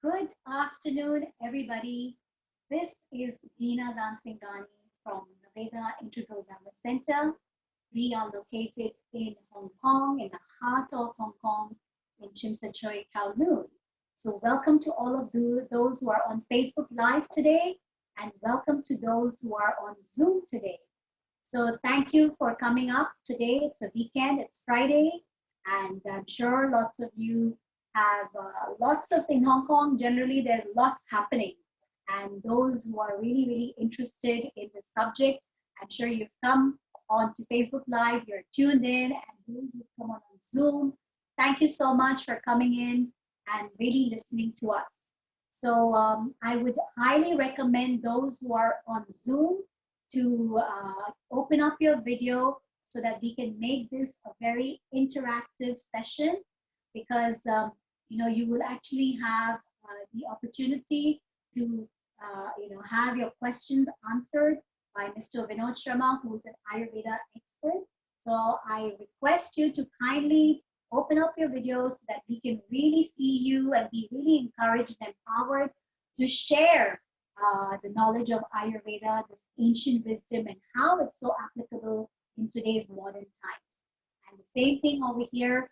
Good afternoon, everybody. This is Veena Dansingani from Ayurveda Integral Wellness Center. We are located in Hong Kong, in the heart of Hong Kong, in Tsim Sha Tsui, Kowloon. So, welcome to all of those who are on Facebook Live today, and welcome to those who are on Zoom today. So, thank you for coming up today. It's a weekend, it's Friday, and I'm sure lots of you have lots of in Hong Kong. Generally, there's lots happening, and those who are really, really interested in the subject, I'm sure you've come onto Facebook Live, you're tuned in, and those who come on Zoom, thank you so much for coming in and really listening to us. So I would highly recommend those who are on Zoom to open up your video so that we can make this a very interactive session, because you will actually have the opportunity to have your questions answered by Mr. Vinod Sharma, who is an Ayurveda expert. So I request you to kindly open up your videos so that we can really see you and be really encouraged and empowered to share the knowledge of Ayurveda, this ancient wisdom, and how it's so applicable in today's modern times. And the same thing over here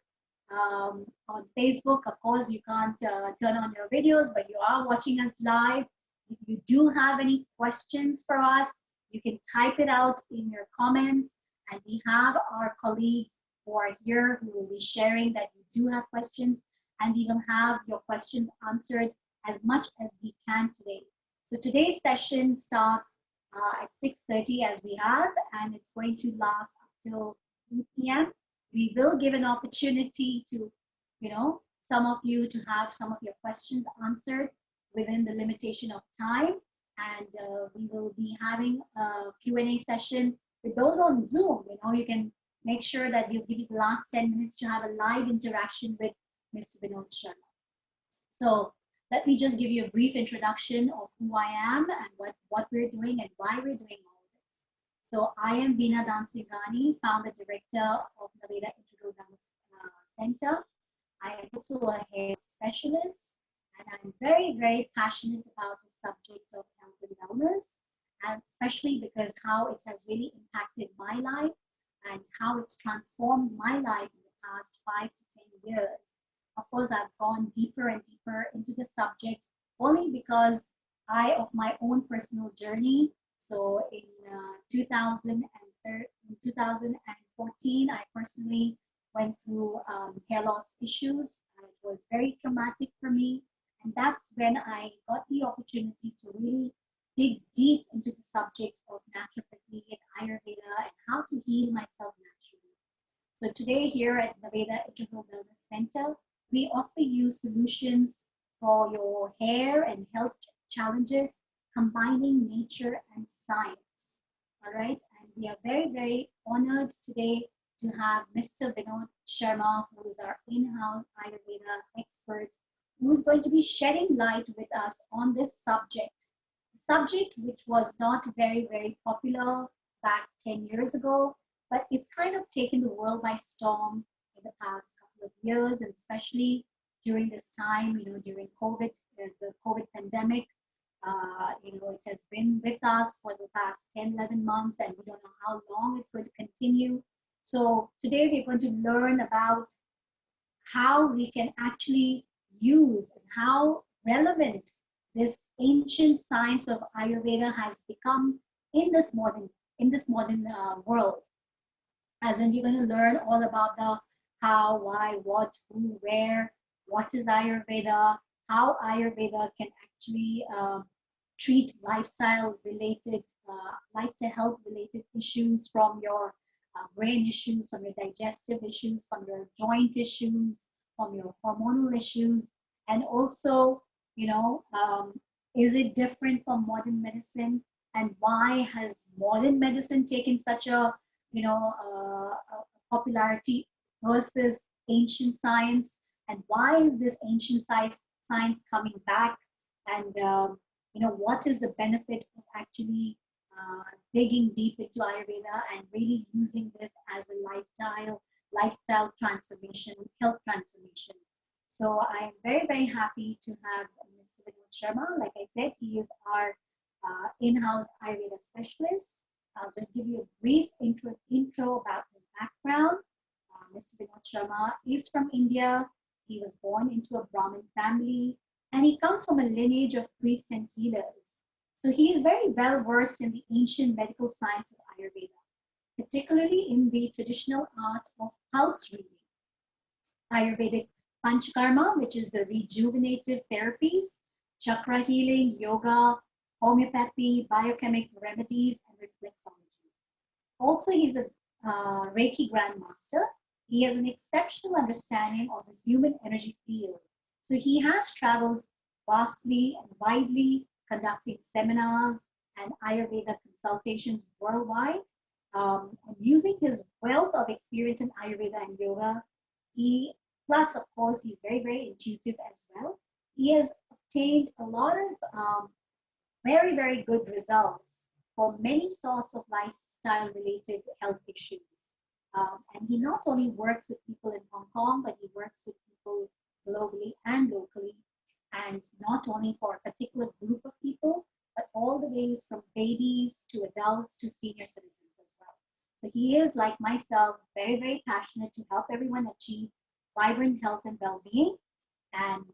on Facebook. Of course, you can't turn on your videos, but you are watching us live. If you do have any questions for us, you can type it out in your comments, and we have our colleagues who are here who will be sharing that you do have questions, and we will have your questions answered as much as we can today. So today's session starts at 6:30 as we have, and it's going to last until 2 p.m. We will give an opportunity to, some of you to have some of your questions answered within the limitation of time. And we will be having a Q&A session with those on Zoom. You can make sure that you give it the last 10 minutes to have a live interaction with Mr. Vinod Sharma. So let me just give you a brief introduction of who I am and what we're doing and why we're doing all of this. So I am Veena Dansingani, founder director of Ayurveda Integral Wellness Center. I am also a hair specialist, and I'm very, very passionate about the subject of health and wellness, and especially because how it has really impacted my life and how it's transformed my life in the past 5 to 10 years. Of course, I've gone deeper and deeper into the subject only because of my own personal journey. So in 2014, I personally went through hair loss issues. And it was very traumatic for me. And that's when I got the opportunity to really dig deep into the subject of naturopathy and Ayurveda and how to heal myself naturally. So today here at Ayurveda Integral Wellness Center, we offer you solutions for your hair and health challenges, combining nature and science. All right. And we are very, very honored today to have Mr. Vinod Sharma, who is our in-house Ayurveda expert, who is going to be shedding light with us on this subject. A subject which was not very, very popular back 10 years ago, but it's kind of taken the world by storm in the past couple of years, and especially during this time, during COVID, the COVID pandemic. It has been with us for the past 10, 11 months, and we don't know how long it's going to continue. So today we're going to learn about how we can actually use and how relevant this ancient science of Ayurveda has become in this modern world. As in, you're going to learn all about the how, why, what, who, where, what is Ayurveda, how Ayurveda can actually treat lifestyle health related issues, from your brain issues, from your digestive issues, from your joint issues, from your hormonal issues, and also, is it different from modern medicine, and why has modern medicine taken such a popularity versus ancient science, and why is this ancient science coming back, and what is the benefit of actually digging deep into Ayurveda and really using this as a lifestyle transformation, health transformation. So I am very, very happy to have Sharma. Like I said, he is our in-house Ayurveda specialist. I'll just give you a brief intro about his background. Mr. Vinod Sharma is from India. He was born into a Brahmin family, and he comes from a lineage of priests and healers. So he is very well versed in the ancient medical science of Ayurveda, particularly in the traditional art of pulse reading, Ayurvedic Panchakarma, which is the rejuvenative therapies, chakra healing, yoga, homeopathy, biochemical remedies, and reflexology. Also, he's a Reiki Grandmaster. He has an exceptional understanding of the human energy field. So he has traveled vastly and widely, conducting seminars and Ayurveda consultations worldwide. And using his wealth of experience in Ayurveda and yoga, he, plus, of course, he's very, very intuitive as well. He has obtained a lot of very, very good results for many sorts of lifestyle related health issues. And he not only works with people in Hong Kong, but he works with people globally and locally, and not only for a particular group of people, but all the ways from babies to adults to senior citizens as well. So he is, like myself, very, very passionate to help everyone achieve vibrant health and well-being. And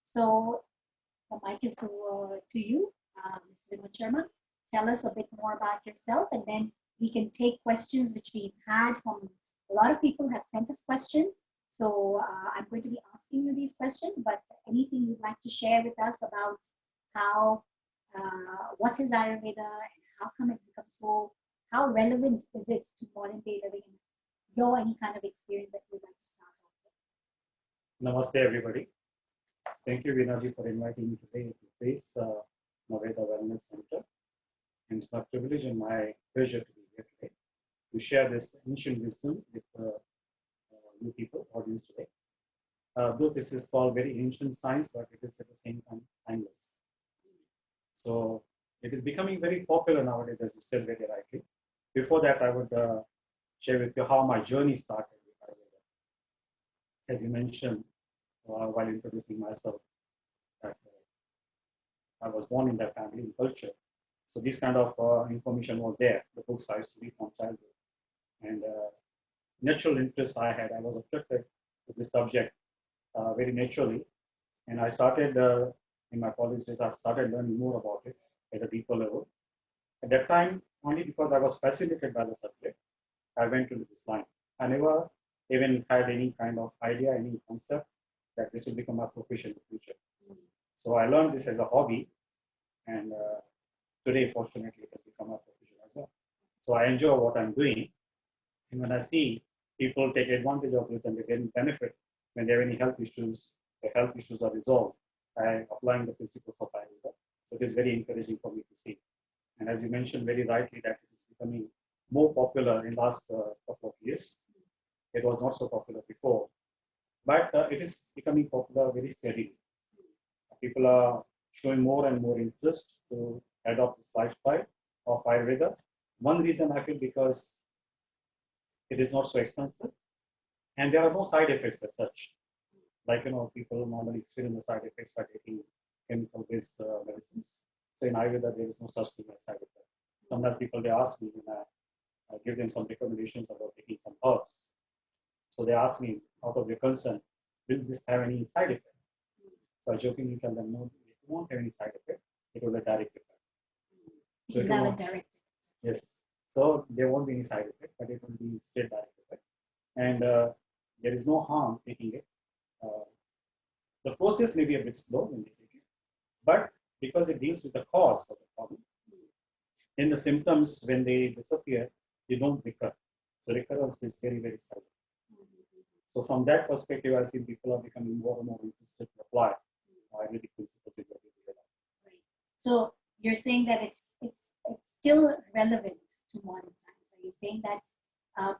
so the mic is to you, Mr. Vinod Sharma. Tell us a bit more about yourself, and then we can take questions which we've had from a lot of people have sent us questions. So I'm going to be asking you these questions, but anything you'd like to share with us about how, what is Ayurveda and how come it's become so, how relevant is it to modern day living? Your any kind of experience that you'd like to start off with. Namaste, everybody. Thank you, Vinaji, for inviting me today to this Ayurveda Wellness Center. And it's my privilege and my pleasure to be here today to share this ancient wisdom with you people, audience today. Though this is called very ancient science, but it is at the same time timeless. So it is becoming very popular nowadays, as you said very rightly. Before that, I would share with you how my journey started with Ayurveda. As you mentioned while introducing myself, that I was born in that family in culture. So this kind of information was there. The books I used to read from childhood. And natural interest I had, I was attracted to this subject very naturally. And I started, in my college days, I started learning more about it at a deeper level. At that time, only because I was fascinated by the subject, I went into this line. I never even had any kind of idea, any concept that this will become my profession in the future. So I learned this as a hobby, and today, fortunately, it has become a profession as well. So I enjoy what I'm doing, and when I see people take advantage of this and they get benefit when they have any health issues, the health issues are resolved by applying the principles of Ayurveda. So it is very encouraging for me to see. And as you mentioned very rightly, that it is becoming more popular in last couple of years. It was not so popular before, but it is becoming popular very steadily. People are showing more and more interest to adopt this lifestyle of Ayurveda. One reason I feel because it is not so expensive and there are no side effects as such. Like, people normally experience the side effects by taking chemical-based medicines. So in Ayurveda, there is no such thing as side effect. Sometimes people, they ask me when I give them some recommendations about taking some herbs. So they ask me, out of their concern, will this have any side effect? So I jokingly tell them, no, it won't have any side effect. It will have a direct effect. So it will direct. Yes. So there won't be any side effect, but it will be straight direct effect. And there is no harm taking it. The process may be a bit slow when they take it, but because it deals with the cause of the problem, then the symptoms, when they disappear, they don't recur. So recurrence is very, very silent. So from that perspective, I see people are becoming more and more interested to apply Ayurvedic principles in their daily life. Right. So you're saying that it's still relevant to modern times. Are you saying that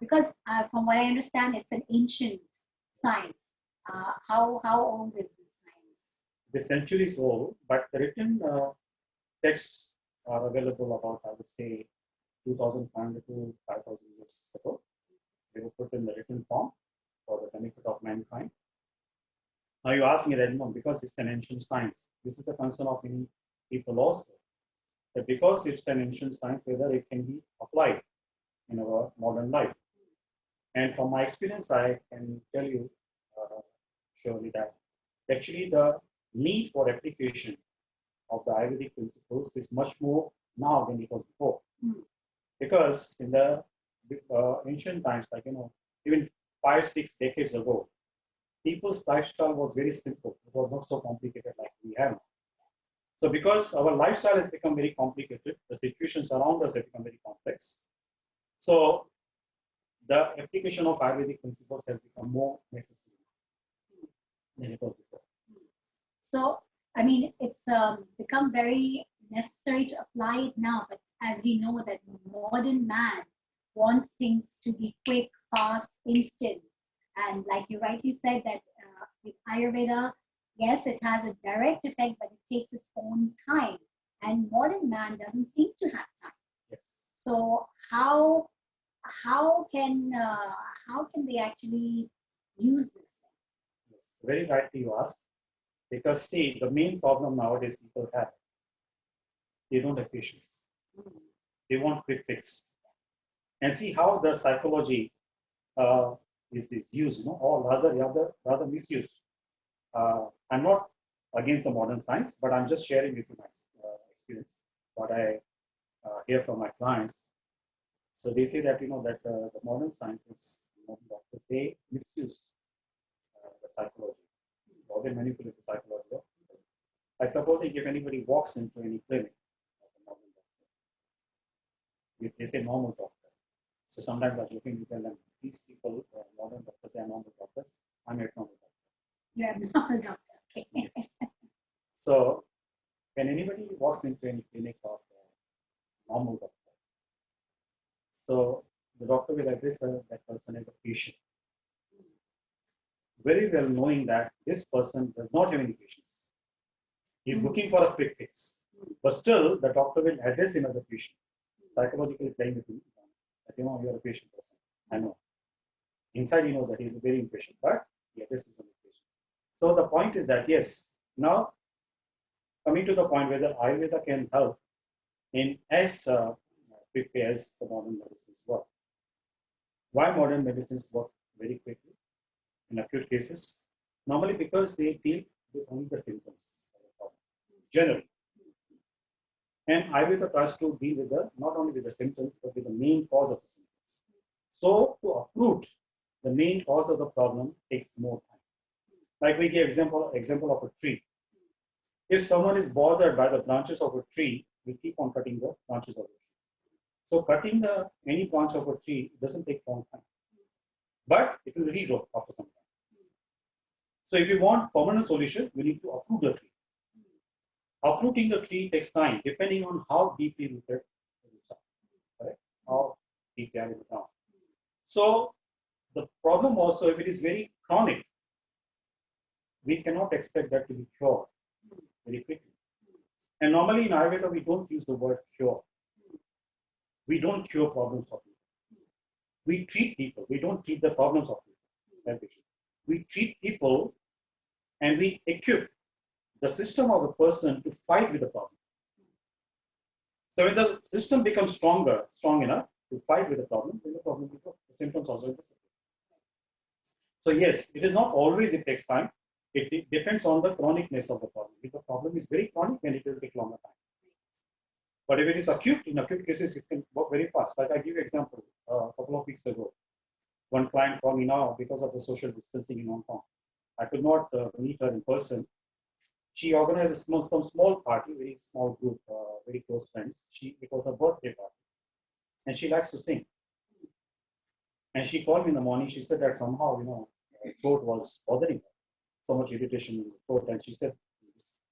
because from what I understand, it's an ancient science. How old is this science? The centuries old, but the written texts are available about, I would say, 2,500 to 5,000 years ago. They were put in the written form for the benefit of mankind. Now you ask me that, because it's an ancient science. This is the concern of many people also, that because it's an ancient science, whether it can be applied in our modern life. And from my experience, I can tell you surely that actually the need for application of the Ayurvedic principles is much more now than it was before. Because in the ancient times, like, even 5-6 decades ago, people's lifestyle was very simple. It was not so complicated like we have now. So because our lifestyle has become very complicated, the situations around us have become very complex. So the application of Ayurvedic principles has become more necessary than it was before. So, I mean, it's become very necessary to apply it now, but as we know that modern man wants things to be quick, fast, instant. And like you rightly said that with Ayurveda, yes, it has a direct effect, but it takes its own time. And modern man doesn't seem to have time. Yes. So how can they actually use this? Yes. Very rightly you asked. Because see, the main problem nowadays people have, they don't have patience. They want quick fix. And see how the psychology is used, or rather misused. I'm not against the modern science, but I'm just sharing with you my experience, what I hear from my clients. So they say that that the modern scientists, doctors, they misuse the psychology, or they manipulate the psychology of people. Like supposing if anybody walks into any clinic, like a normal doctor, they say normal doctor. So sometimes I joking with them, these people, modern doctors, they are normal doctors. I'm a normal doctor. You're a normal doctor. Okay. Yes. So when anybody walks into any clinic of a normal doctor, so the doctor will address that person as a patient, very well knowing that this person does not have any patience. He's looking for a quick fix. But still, the doctor will address him as a patient, psychologically playing with him, that you're a patient person. I know. Inside he knows that he's very impatient, but he addresses him as a patient. So the point is that, yes, now coming to the point whether Ayurveda can help in as quick way as the modern medicines work. Why modern medicines work very quickly in acute cases? Normally because they deal with only the symptoms of the problem, generally. And Ayurveda tries to deal with not only with the symptoms, but with the main cause of the symptoms. So to uproot the main cause of the problem takes more time. Like we give example of a tree. If someone is bothered by the branches of a tree, we keep on cutting the branches of the tree. So cutting any branch of a tree doesn't take long time, but it will regrow after some time. So if you want permanent solution, you need to uproot the tree. Uprooting the tree takes time, depending on how deeply rooted the roots are, correct? How deep they are in the ground. So the problem also, if it is very chronic, we cannot expect that to be cured very quickly. And normally in Ayurveda, we don't use the word cure. We don't cure problems of people. We treat people. We don't treat the problems of people. We treat people and we equip the system of the person to fight with the problem. So when the system becomes strong enough to fight with the problem, then the problem will go. The symptoms also disappear. So yes, it is not always it takes time. It depends on the chronicness of the problem. If the problem is very chronic, then it will take longer time. But if it is acute, in acute cases, it can work very fast. Like I give you an example, a couple of weeks ago, one client called me now because of the social distancing in Hong Kong. I could not meet her in person. She organized some small party, very small group, very close friends. It was a birthday party, and she likes to sing. And she called me in the morning. She said that somehow, her throat was bothering her, so much irritation in the throat. And she said,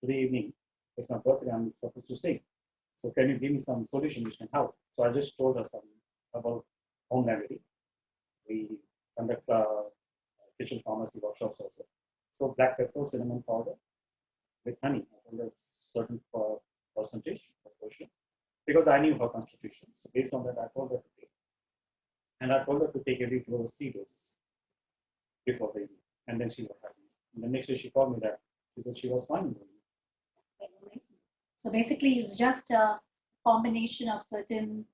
today evening, it's my birthday. I'm supposed to sing. So can you give me some solution which can help? So I just told her something about home remedy. We conduct kitchen pharmacy workshops also. So black pepper, cinnamon powder with honey, a certain percentage proportion, because I knew her constitution. So based on that, I told her to take, and I told her to take every 2 or 3 doses before the evening, and then she was happy. And the next day she called me that because she was fine. So basically, it's just a combination of certain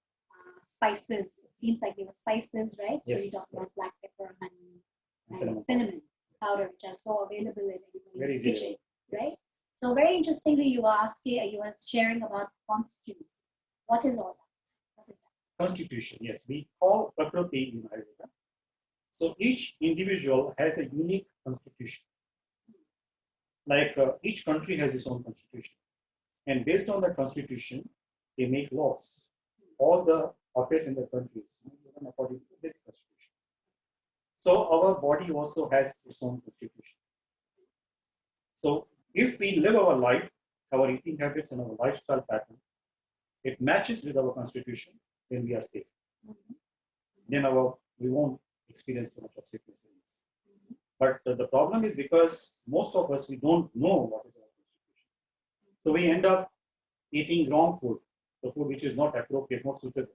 spices. It seems like they were spices, right? So Yes. you talk about black pepper, honey, and Cinnamon cinnamon powder, which are so available in Very everybody's easy. kitchen, Yes. right? So very interestingly, you were sharing about constituents. What is all that? What is that? Constitution, yes, we call Prakriti in Ayurveda. So each individual has a unique constitution. Like each country has its own constitution. And based on the constitution, they make laws. All the affairs in the countries, given according to this constitution. So our body also has its own constitution. So if we live our life, our eating habits and our lifestyle pattern, it matches with our constitution, then we are safe. Then we won't experience too much of sickness. But the problem is because most of us, we don't know what is our constitution. So we end up eating wrong food, the food which is not appropriate, not suitable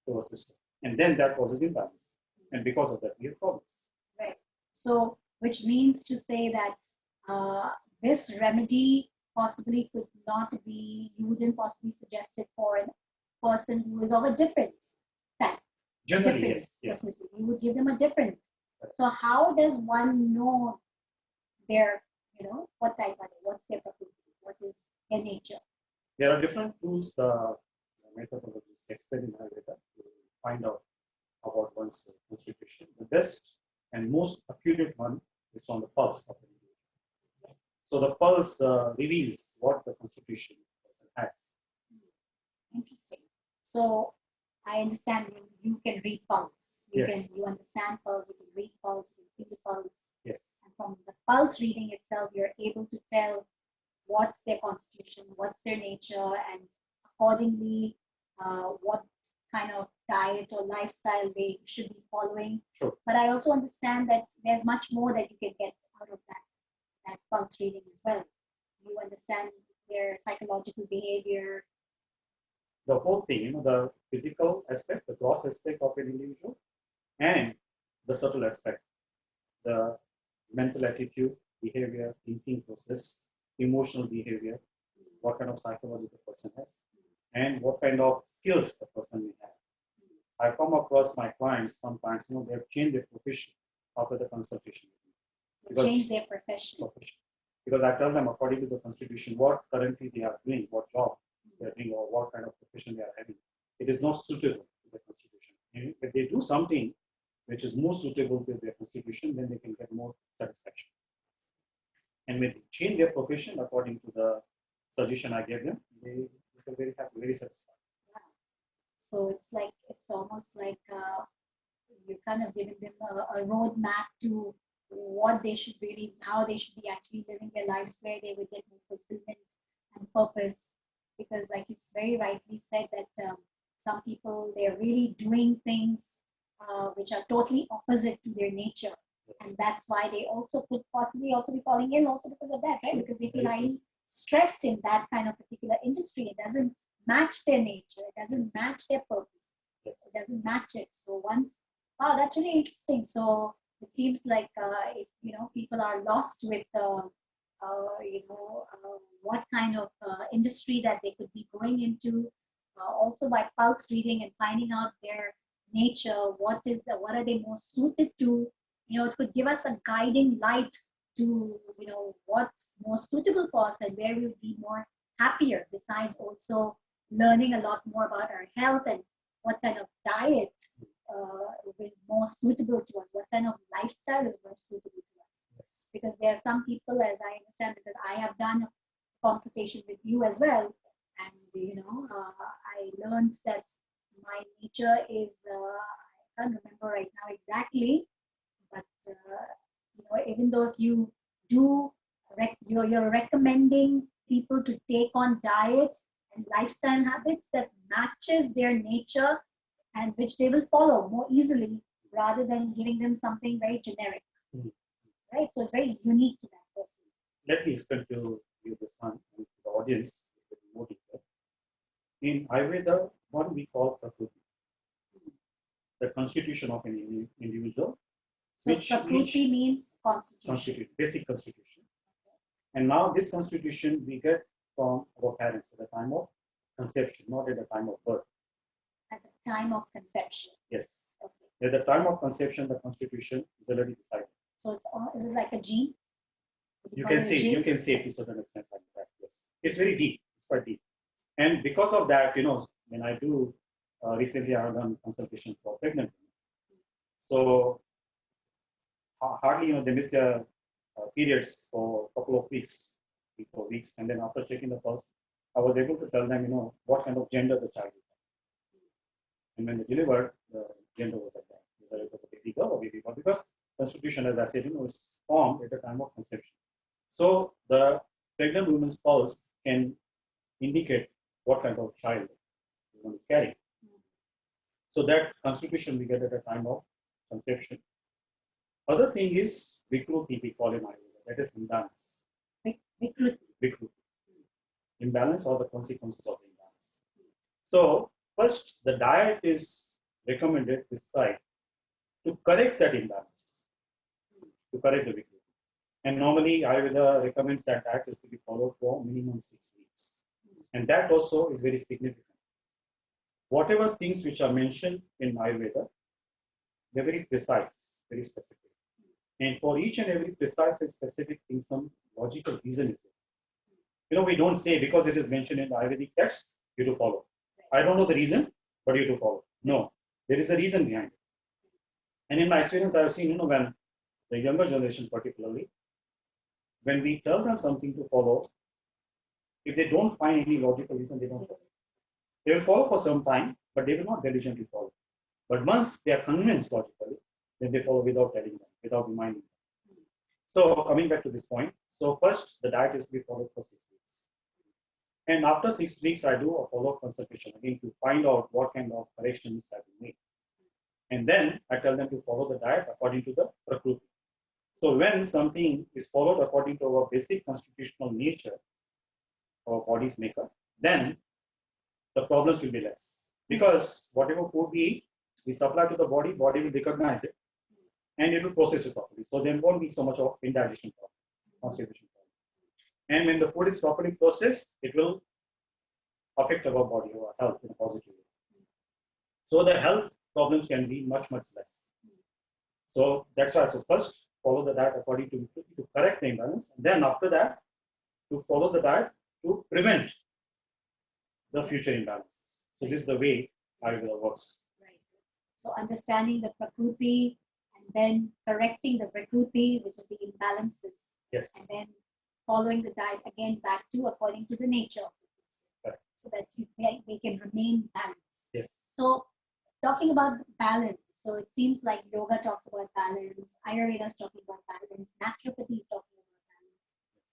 to our system. And then that causes imbalance. And because of that, we have problems. Right. So, which means to say that this remedy possibly could not be, you wouldn't possibly suggest it for a person who is of a different type. Generally, different yes. Prakriti. You would give them a different. So how does one know their, what type are they? What's their Prakriti? What is their nature? There are different tools, methodologies explained in Ayurveda to find out about one's constitution. The best and most accurate one is from the pulse of the individual. So the pulse reveals what the constitution person has. Interesting. So I understand you can read pulse. You understand pulse, you can read pulse, you can feel pulse. Yes. And from the pulse reading itself, you're able to tell what's their constitution, what's their nature, and accordingly, what kind of diet or lifestyle they should be following. Sure. But I also understand that there's much more that you can get out of that pulse reading as well. You understand their psychological behavior. The whole thing, the physical aspect, the gross aspect of an individual, and the subtle aspect, the mental attitude, behavior, thinking process, emotional behavior, what kind of psychology the person has, and what kind of skills the person may have. I come across my clients, some clients, they have changed their profession after the consultation. Change their profession. Because I tell them according to the constitution what currently they are doing, what job they are doing, or what kind of profession they are having. It is not suitable to the constitution. And if they do something which is more suitable to their constitution, then they can get more satisfaction. And when they change their profession according to the suggestion I gave them, they are very happy, very satisfied. Wow. So it's almost like you're kind of giving them a roadmap to what they should really, how they should be actually living their lives, where they would get more fulfillment and purpose. Because, like you very rightly said, that some people, they're really doing things which are totally opposite to their nature. And that's why they also could possibly also be falling ill also because of that, right? Because they feel highly stressed in that kind of particular industry. It doesn't match their nature. It doesn't match their purpose. It doesn't match it. So wow, that's really interesting. So it seems like if people are lost with what kind of industry that they could be going into, also by pulse reading and finding out their nature, what are they more suited to. It could give us a guiding light to what's more suitable for us and where we would be more happier. Besides also learning a lot more about our health and what kind of diet is more suitable to us, what kind of lifestyle is more suitable to us. Because there are some people, as I understand, because I have done a consultation with you as well, and I learned that my nature is I can't remember right now exactly, but even though if you do you're recommending people to take on diet and lifestyle habits that matches their nature and which they will follow more easily rather than giving them something very generic. Right? So it's very unique to that person. Let me explain to you this one and to the audience more deeper. In Ayurveda, one we call Prakriti, the constitution of an individual. So Prakriti means constitution. Basic constitution. And now this constitution we get from our parents at the time of conception, not at the time of birth. At the time of conception. Yes. Okay. At the time of conception, the constitution is already decided. So is it like a gene? You can say to a certain extent like that. Yes. It's very deep. It's quite deep. And because of that, when I do recently I have done consultation for pregnant women. So hardly they miss their periods for a couple of weeks, 3-4 weeks, and then after checking the pulse, I was able to tell them what kind of gender the child is. And when they delivered, the gender was like that, whether it was a baby girl or baby boy, because constitution, as I said, is formed at the time of conception. So the pregnant woman's pulse can indicate what kind of child the woman is carrying. So that constitution we get at the time of conception. Other thing is vikruti, we call in Ayurveda, that is imbalance. Vikruti. Imbalance or the consequences of imbalance. So first, the diet is recommended, prescribed to correct that imbalance, to correct the vikruti. And normally Ayurveda recommends that diet is to be followed for minimum 6 weeks. And that also is very significant. Whatever things which are mentioned in Ayurveda, they're very precise, very specific. And for each and every precise and specific thing, some logical reason is there. We don't say because it is mentioned in the Ayurvedic text, you to follow. I don't know the reason, but you to follow. No, there is a reason behind it. And in my experience, I've seen, when the younger generation particularly, when we tell them something to follow, if they don't find any logical reason, they don't follow. They will follow for some time, but they will not diligently follow. But once they are convinced logically, then they follow without telling them, without reminding them. So coming back to this point, so first the diet is to be followed for 6 weeks. And after 6 weeks, I do a follow-up consultation again to find out what kind of corrections have been made. And then I tell them to follow the diet according to the prakriti. So when something is followed according to our basic constitutional nature, our body's makeup, then the problems will be less. Because whatever food we eat, we supply to the body will recognize it, and it will process it properly. So there won't be so much of indigestion problem, constipation problem. And when the food is properly processed, it will affect our body, our health in a positive way. So the health problems can be much, much less. So that's why. So first, follow the diet according to correct the imbalance. And then after that, to follow the diet to prevent the future imbalances. So this is the way Ayurveda works. Right. So understanding the prakriti and then correcting the prakriti, which is the imbalances. Yes. And then following the diet again back to according to the nature of the person, so that they can remain balanced. Yes. So talking about balance, so it seems like yoga talks about balance, Ayurveda is talking about balance, naturopathy is talking about balance.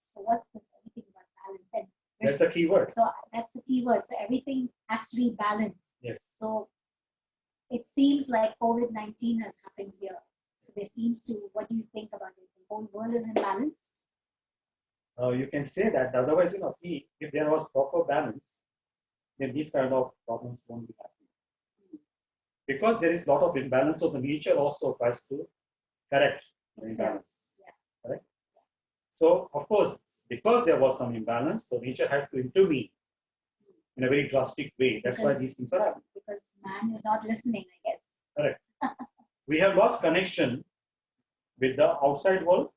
So what's this everything about balance? And that's the key word. So that's the key word. So everything has to be balanced. Yes. So it seems like COVID-19 has happened here. So there seems to, what do you think about it? The whole world is imbalanced? You can say that. Otherwise, see, if there was proper balance, then these kind of problems won't be happening. Because there is a lot of imbalance, so the nature also tries to correct the imbalance. Yeah. Correct? So, of course, because there was some imbalance, so nature had to intervene in a very drastic way. That's why these things are happening. Because man is not listening, I guess. Correct. We have lost connection with the outside world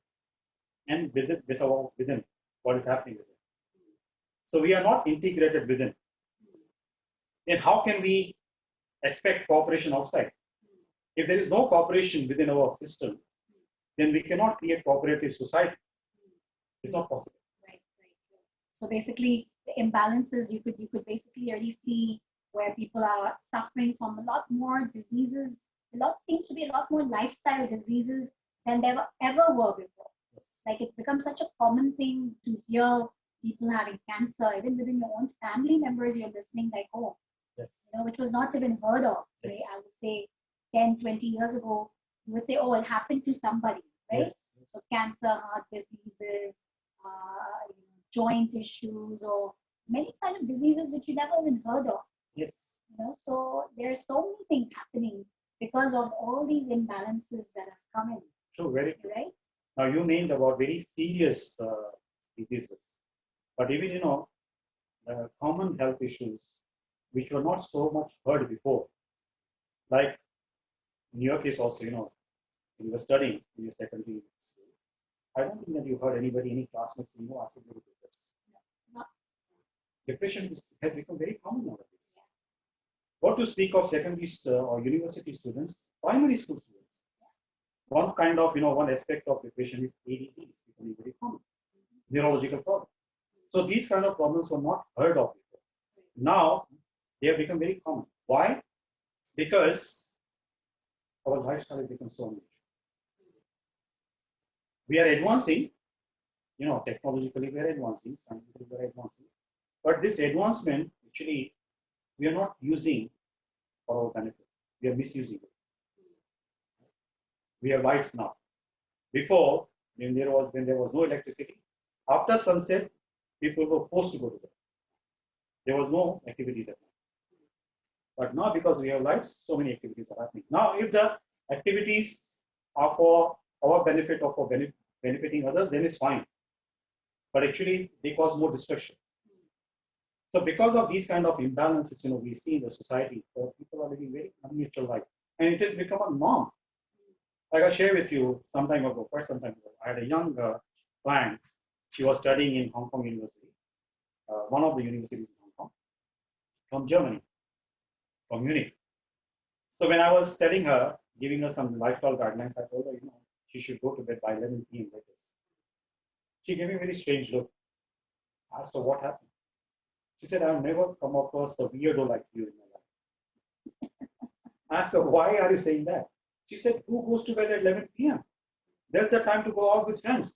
and with our within, what is happening within. So we are not integrated within. Then how can we expect cooperation outside? If there is no cooperation within our system, then we cannot create cooperative society. It's not possible. Right. So basically, the imbalances you could basically already see where people are suffering from a lot more diseases. Seems to be a lot more lifestyle diseases than there ever were before. Yes. Like it's become such a common thing to hear people having cancer, even within your own family members. You're listening like, oh, yes. Which was not even heard of. Yes. Right? I would say 10, 20 years ago, you would say, oh, it happened to somebody, right? Yes. So cancer, heart diseases, joint issues, or many kind of diseases which you never even heard of. Yes. So there are so many things happening because of all these imbalances that have come in. True, very true. Right? Now you named about very serious diseases. But even, the common health issues which were not so much heard before, like in your case also, when you were studying in your secondary school, I don't think that you heard anybody, any classmates, I could do this. Depression has become very common nowadays. What to speak of secondary or university students, primary school students. One kind of, one aspect of depression is ADD is becoming very common, neurological problem. So these kind of problems were not heard of before. Now they have become very common. Why? Because our lifestyle has become so much. We are advancing, technologically we are advancing, scientifically we are advancing. But this advancement, actually, we are not using for our benefit. We are misusing it. We have lights now. Before, when there was no electricity, after sunset, people were forced to go to bed. There was no activities at night. But now, because we have lights, so many activities are happening. Now, if the activities are for our benefit or for benefiting others, then it's fine. But actually, they cause more destruction. So, because of these kind of imbalances, we see in the society, people are living very unnatural life, and it has become a norm. Like I shared with you quite some time ago, I had a young client. She was studying in Hong Kong University, one of the universities in Hong Kong, from Germany, from Munich. So when I was telling her, giving her some lifestyle guidelines, I told her, she should go to bed by 11 p.m. latest. She gave me a very strange look. I asked her what happened. She said, I've never come across a weirdo like you in my life. I asked her, why are you saying that? She said, who goes to bed at 11 p.m.? There's the time to go out with friends,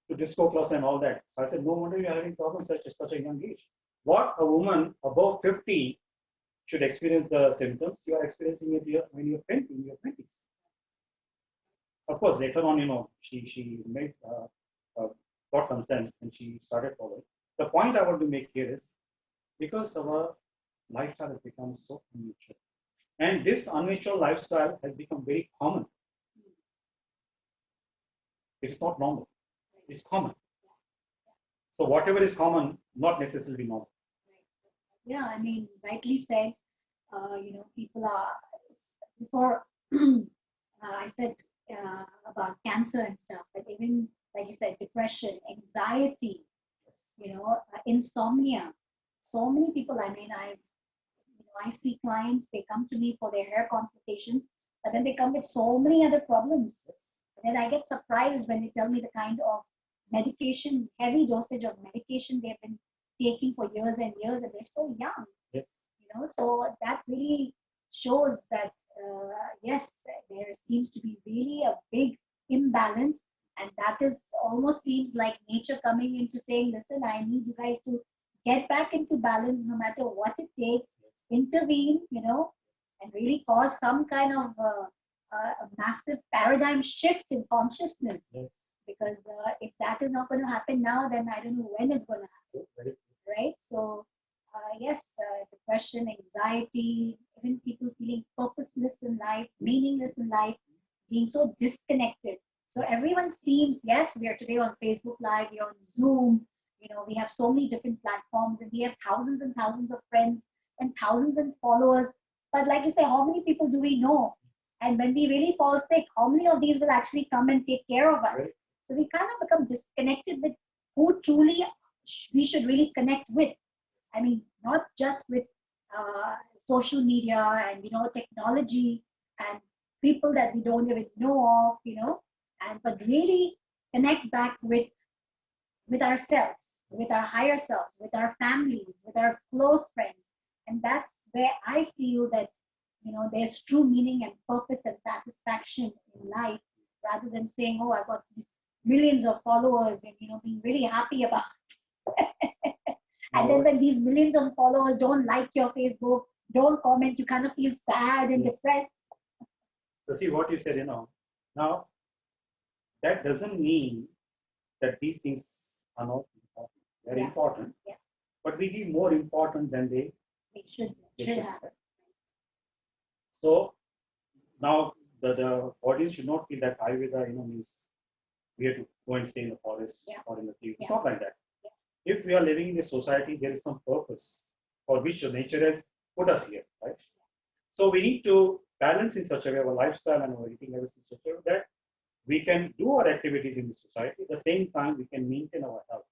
to disco clubs and all that. So I said, no wonder you're having problems at such a young age. What a woman above 50 should experience the symptoms, you are experiencing it when you're 20, in your 20s. Of course, later on, she made got some sense and she started following. The point I want to make here is because our lifestyle has become so unnatural. And this unnatural lifestyle has become very common. It's not normal. It's common. So whatever is common, not necessarily normal. Yeah, I mean, rightly said. People are before I said about cancer and stuff, but even like you said, depression, anxiety, insomnia. So many people. I mean, I see clients. They come to me for their hair consultations, but then they come with so many other problems. And then I get surprised when they tell me the kind of medication, heavy dosage of medication they've been taking for years and years, and they're so young. Yes. So that really shows that yes, there seems to be really a big imbalance, and that is almost seems like nature coming into saying, listen, I need you guys to get back into balance no matter what it takes, intervene, and really cause some kind of a massive paradigm shift in consciousness. Yes. Because if that is not going to happen now, then I don't know when it's going to happen, right? So yes, depression, anxiety, even people feeling purposeless in life, meaningless in life, being so disconnected. So everyone seems, yes, we are today on Facebook Live, we are on Zoom, we have so many different platforms, and we have thousands and thousands of friends and thousands of followers. But like you say, how many people do we know? And when we really fall sick, how many of these will actually come and take care of us? So we kind of become disconnected with who truly we should really connect with. I mean, not just with social media and technology and people that we don't even know of, and but really connect back with ourselves, with our higher selves, with our families, with our close friends, and that's where I feel that there's true meaning and purpose and satisfaction in life, rather than saying, oh, I've got these millions of followers and being really happy about it. And then when these millions of followers don't like your Facebook, don't comment, you kind of feel sad and depressed. So see what you said, now that doesn't mean that these things are not important. They're important, but we give more important than they should have. So now the audience should not feel that Ayurveda, means we have to go and stay in the forest Yeah. or in the caves. It's Yeah. not like that. Yeah. If we are living in a society, there is some purpose for which the nature has put us here, right? So we need to balance in such a way our lifestyle and our eating habits in such a way that we can do our activities in the society. At the same time, we can maintain our health.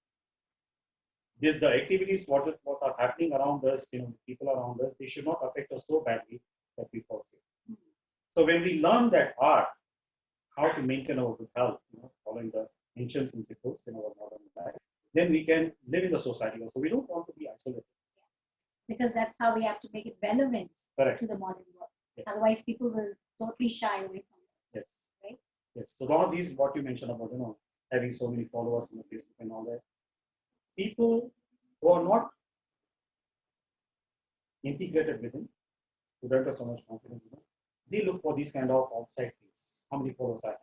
The activities what are happening around us, people around us, they should not affect us so badly that we fall sick. So when we learn that art, how to maintain our good health, following the ancient principles in our modern life, then we can live in the society also. We don't want to be isolated. Because that's how we have to make it relevant Correct. to the modern world. Yes. Otherwise, people will totally shy away from it. Yes. Right? Yes. So one of these, what you mentioned about, having so many followers on Facebook and all that, people who are not integrated within, who don't have so much confidence in them, they look for these kind of outside things. How many followers I have,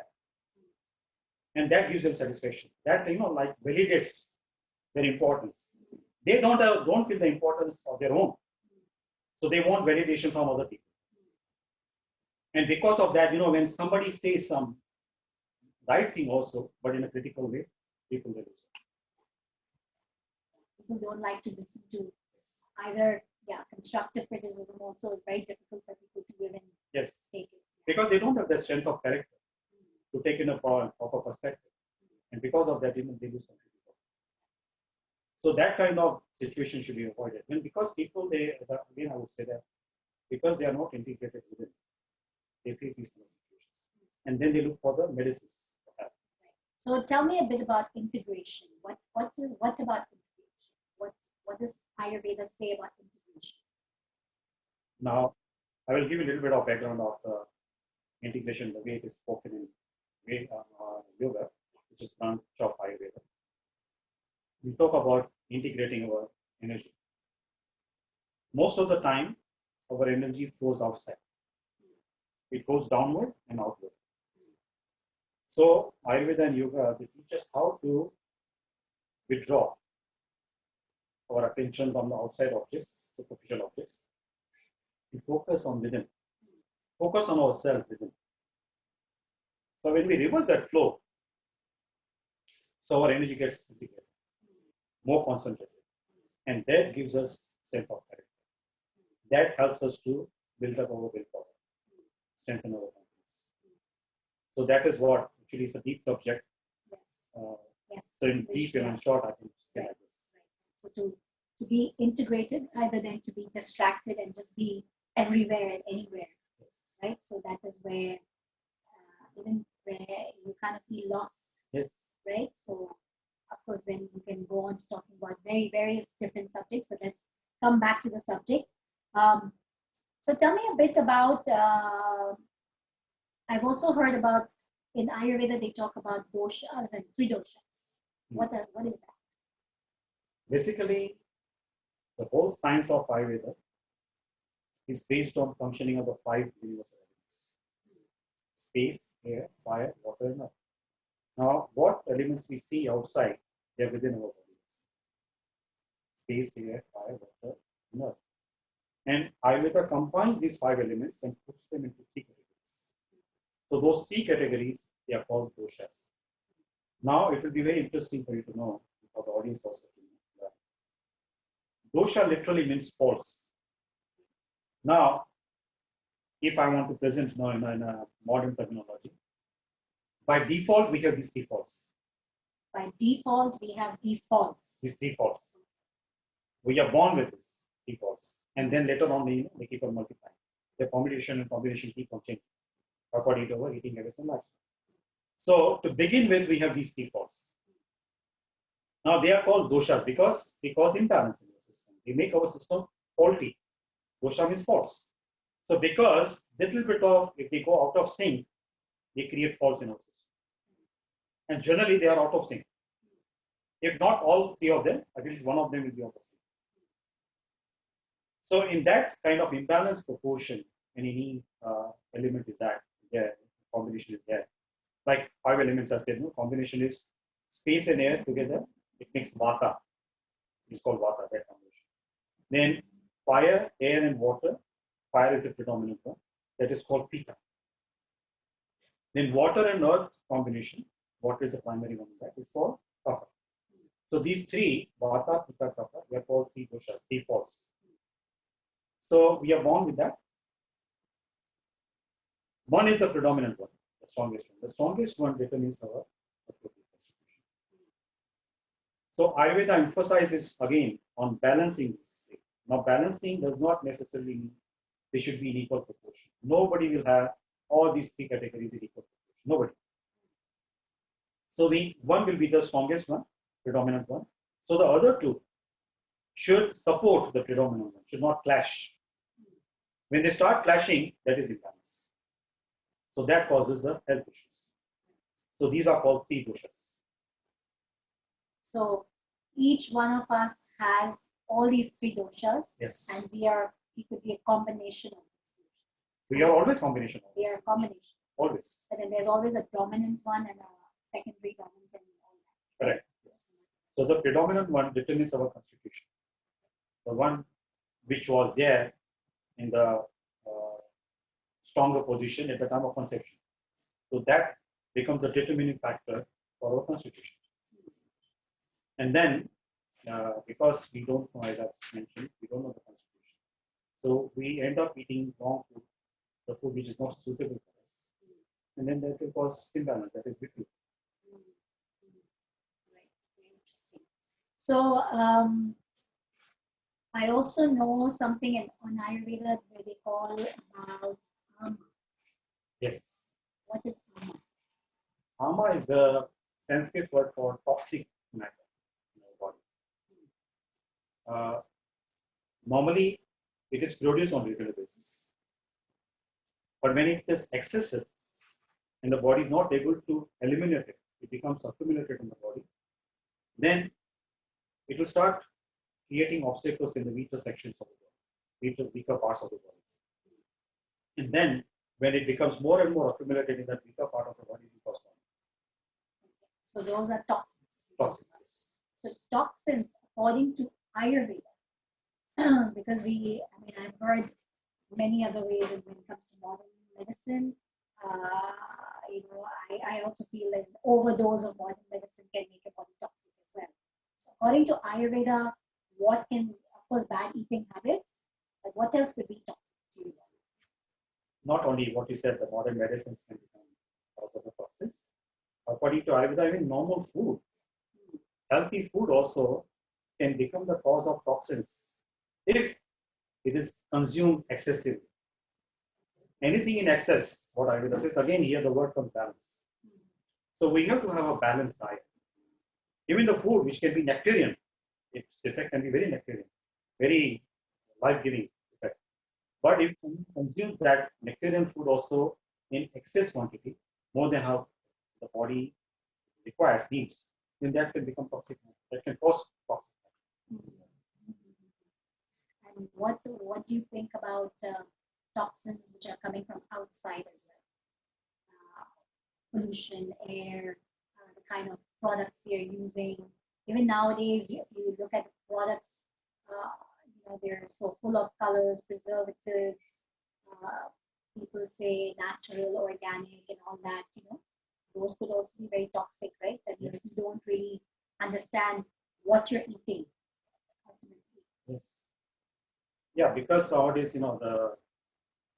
and that gives them satisfaction. That like validates their importance. They don't feel the importance of their own, so they want validation from other people. And because of that, when somebody says some right thing also, but in a critical way, people will listen. People don't like to listen to either. Yeah, constructive criticism also is very difficult for people to even Yes. take it. Because they don't have the strength of character to take in a proper perspective. And because of that, even they lose some people. So that kind of situation should be avoided. And because people, again, I would say that because they are not integrated within, they face these kind of situations. And then they look for the medicines. So tell me a bit about integration. What about integration? What does Ayurveda say about integration? Now, I will give you a little bit of background of the integration, the way it is spoken in yoga, which is branch of Ayurveda. We talk about integrating our energy. Most of the time, our energy flows outside. It goes downward and outward. So Ayurveda and yoga, they teach us how to withdraw our attention from the outside objects, superficial objects, and focus on within. Focus on ourselves within. So when we reverse that flow, so our energy gets integrated, more concentrated, and that gives us strength of character. That helps us to build up our willpower, strengthen our confidence. So that is what actually is a deep subject. Yes. So in deep and in short, I can say like this. So to be integrated rather than to be distracted and just be everywhere and anywhere. Yes. Right? So that is where even where you kind of feel lost. Yes. Right? So of course then you can go on to talking about various different subjects, but let's come back to the subject. So tell me a bit about I've also heard about in Ayurveda they talk about doshas and three doshas. What is that? Basically, the whole science of Ayurveda is based on functioning of the 5 universal elements: space, air, fire, water, and earth. Now, what elements we see outside, they're within our bodies: space, air, fire, water, and earth. And Ayurveda combines these 5 elements and puts them into 3 categories. So those 3 categories, they are called doshas. Now, it will be very interesting for you to know, for the audience also to know. Dosha literally means faults. Now, if I want to present now in a modern terminology, by default, we have these 3 faults. By default, we have these faults. These 3 faults. We are born with these 3 faults. And then later on, they keep on multiplying. The combination keep on changing according to our eating habits and lifestyle. So to begin with, we have these 3 faults. Now they are called doshas because they cause imbalance in the system. They make our system faulty. Dosha means faults. So because little bit of, if they go out of sync, they create faults in our system. And generally they are out of sync. If not all 3 of them, at least one of them will be out of sync. So in that kind of imbalance proportion, when any element is there, combination is there. Like 5 elements are said, combination is space and air together, it makes vata. It's called vata, that combination. Then fire, air, and water. Fire is the predominant one. That is called pitta. Then water and earth combination. what is the primary one? That is called kapha. So these three, vata, pitta, kapha, they are called three doshas, three faults. So we are born with that. One is the predominant one, the strongest one. The strongest one determines our appropriate constitution. So Ayurveda emphasizes again on balancing this thing. Now, balancing does not necessarily mean they should be in equal proportion. Nobody will have all these three categories in equal proportion. Nobody. So one will be the strongest one, predominant one. So the other two should support the predominant one, should not clash. When they start clashing, that is imbalance. So that causes the health issues. So these are called three doshas. So each one of us has all these three doshas, Yes. and we could be a combination of these doshas. We are always combination. We are a combination. Always. But then there's always a dominant one and a secondary dominant and all that. Correct. Yes. So the predominant one determines our constitution. The one which was there in the stronger position at the time of conception. So that becomes a determining factor for our constitution. And then, because we don't know, as I've mentioned, we don't know the constitution. So we end up eating wrong food, the food which is not suitable for us. And then that will cause imbalance, that is victory. Right. Very interesting. So I also know something on Ayurveda where they call about ama. Yes. What is ama? Ama is the Sanskrit word for toxic matter in our body. Normally, it is produced on a regular basis. But when it is excessive and the body is not able to eliminate it, it becomes accumulated in the body, then it will start creating obstacles in the weaker sections of the body, weaker parts of the body. And then when it becomes more and more accumulated in that weaker part of the body, it becomes Okay. So those are toxins. toxins. So toxins, according to Ayurveda, because I've heard many other ways when it comes to modern medicine. I also feel that an overdose of modern medicine can make your body toxic as well. So according to Ayurveda, what can, of course, bad eating habits, but what else could be toxic to your body? Not only what you said, the modern medicines can become cause of the toxins. According to Ayurveda, even normal food, healthy food also can become the cause of toxins if it is consumed excessively. Anything in excess, what Ayurveda says, again here the word comes balance. So we have to have a balanced diet. Even the food which can be nectarian, its effect can be very nectarian, very life-giving effect. But if someone consumes that nectarian food also in excess quantity, more than how the body requires, needs, then that can become toxic. That can cause toxic. And what do you think about toxins which are coming from outside as well? Pollution, air, the kind of products we are using. Even nowadays, if you look at the products, they're so full of colors, preservatives. People say natural, organic, and all that. Those could also be very toxic, right? That means you don't really understand what you're eating. Ultimately. Yes. Yeah, because nowadays,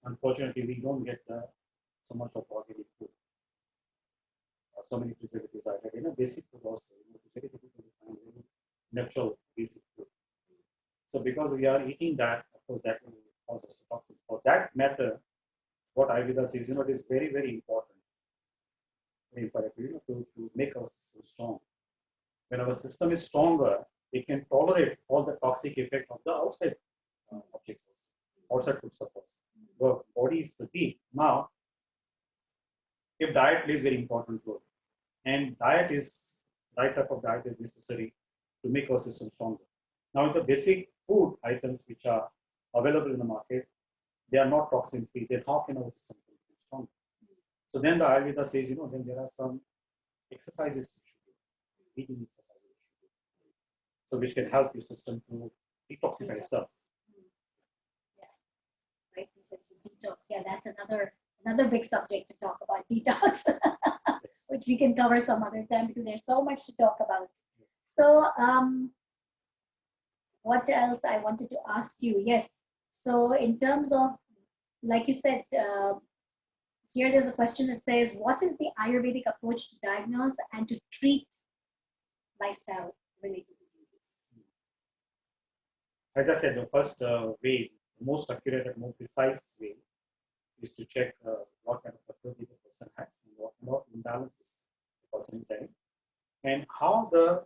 unfortunately, we don't get so much of organic food. So many preservatives are there. Basic food also. It's very difficult to find very natural basic food. So because we are eating that, of course, that will cause us toxic. For that matter, what Ayurveda says, it is very, very important. Very important, to make our system strong. When our system is stronger, it can tolerate all the toxic effect of the outside objects, outside food support. The body is weak. Now, if diet plays very important role, and right type of diet is necessary to make our system stronger. Now, the basic food items which are available in the market, they are not toxin free. Then how can our system be stronger? So then the Ayurveda says, then there are some exercises you should do, eating exercises you should do, so which can help your system to detoxify itself. Yeah, right. Detox. Yeah, that's another big subject to talk about. Detox. which we can cover some other time because there's so much to talk about. So, what else I wanted to ask you? Yes. So, in terms of, like you said, here there's a question that says, what is the Ayurvedic approach to diagnose and to treat lifestyle related diseases? As I said, the first way, the most accurate and more precise way is to check what kind of pathology the person has and what kind of imbalances the person is having, and how the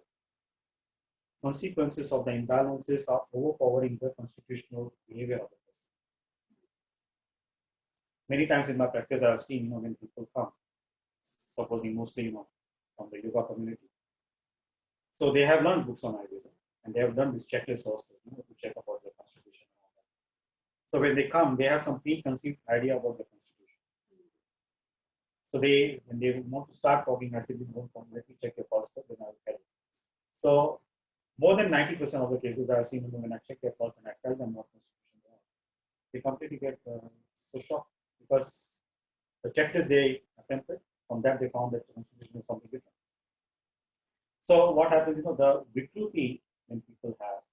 consequences of the imbalances are overpowering the constitutional behavior of the person. Many times in my practice, I have seen, when people come, supposing mostly, from the yoga community. So they have learned books on Ayurveda, and they have done this checklist also, to check about their constitution and all that. So when they come, they have some preconceived idea about the constitution. So when they want to start talking, I say, let me check your pulse, then I'll tell you. So more than 90% of the cases I've seen, when I check their pulse and I tell them what constitution they have, they completely get so shocked, because the checklist they attempted, from that they found that the constitution is something different. So what happens, the vikruti when people have,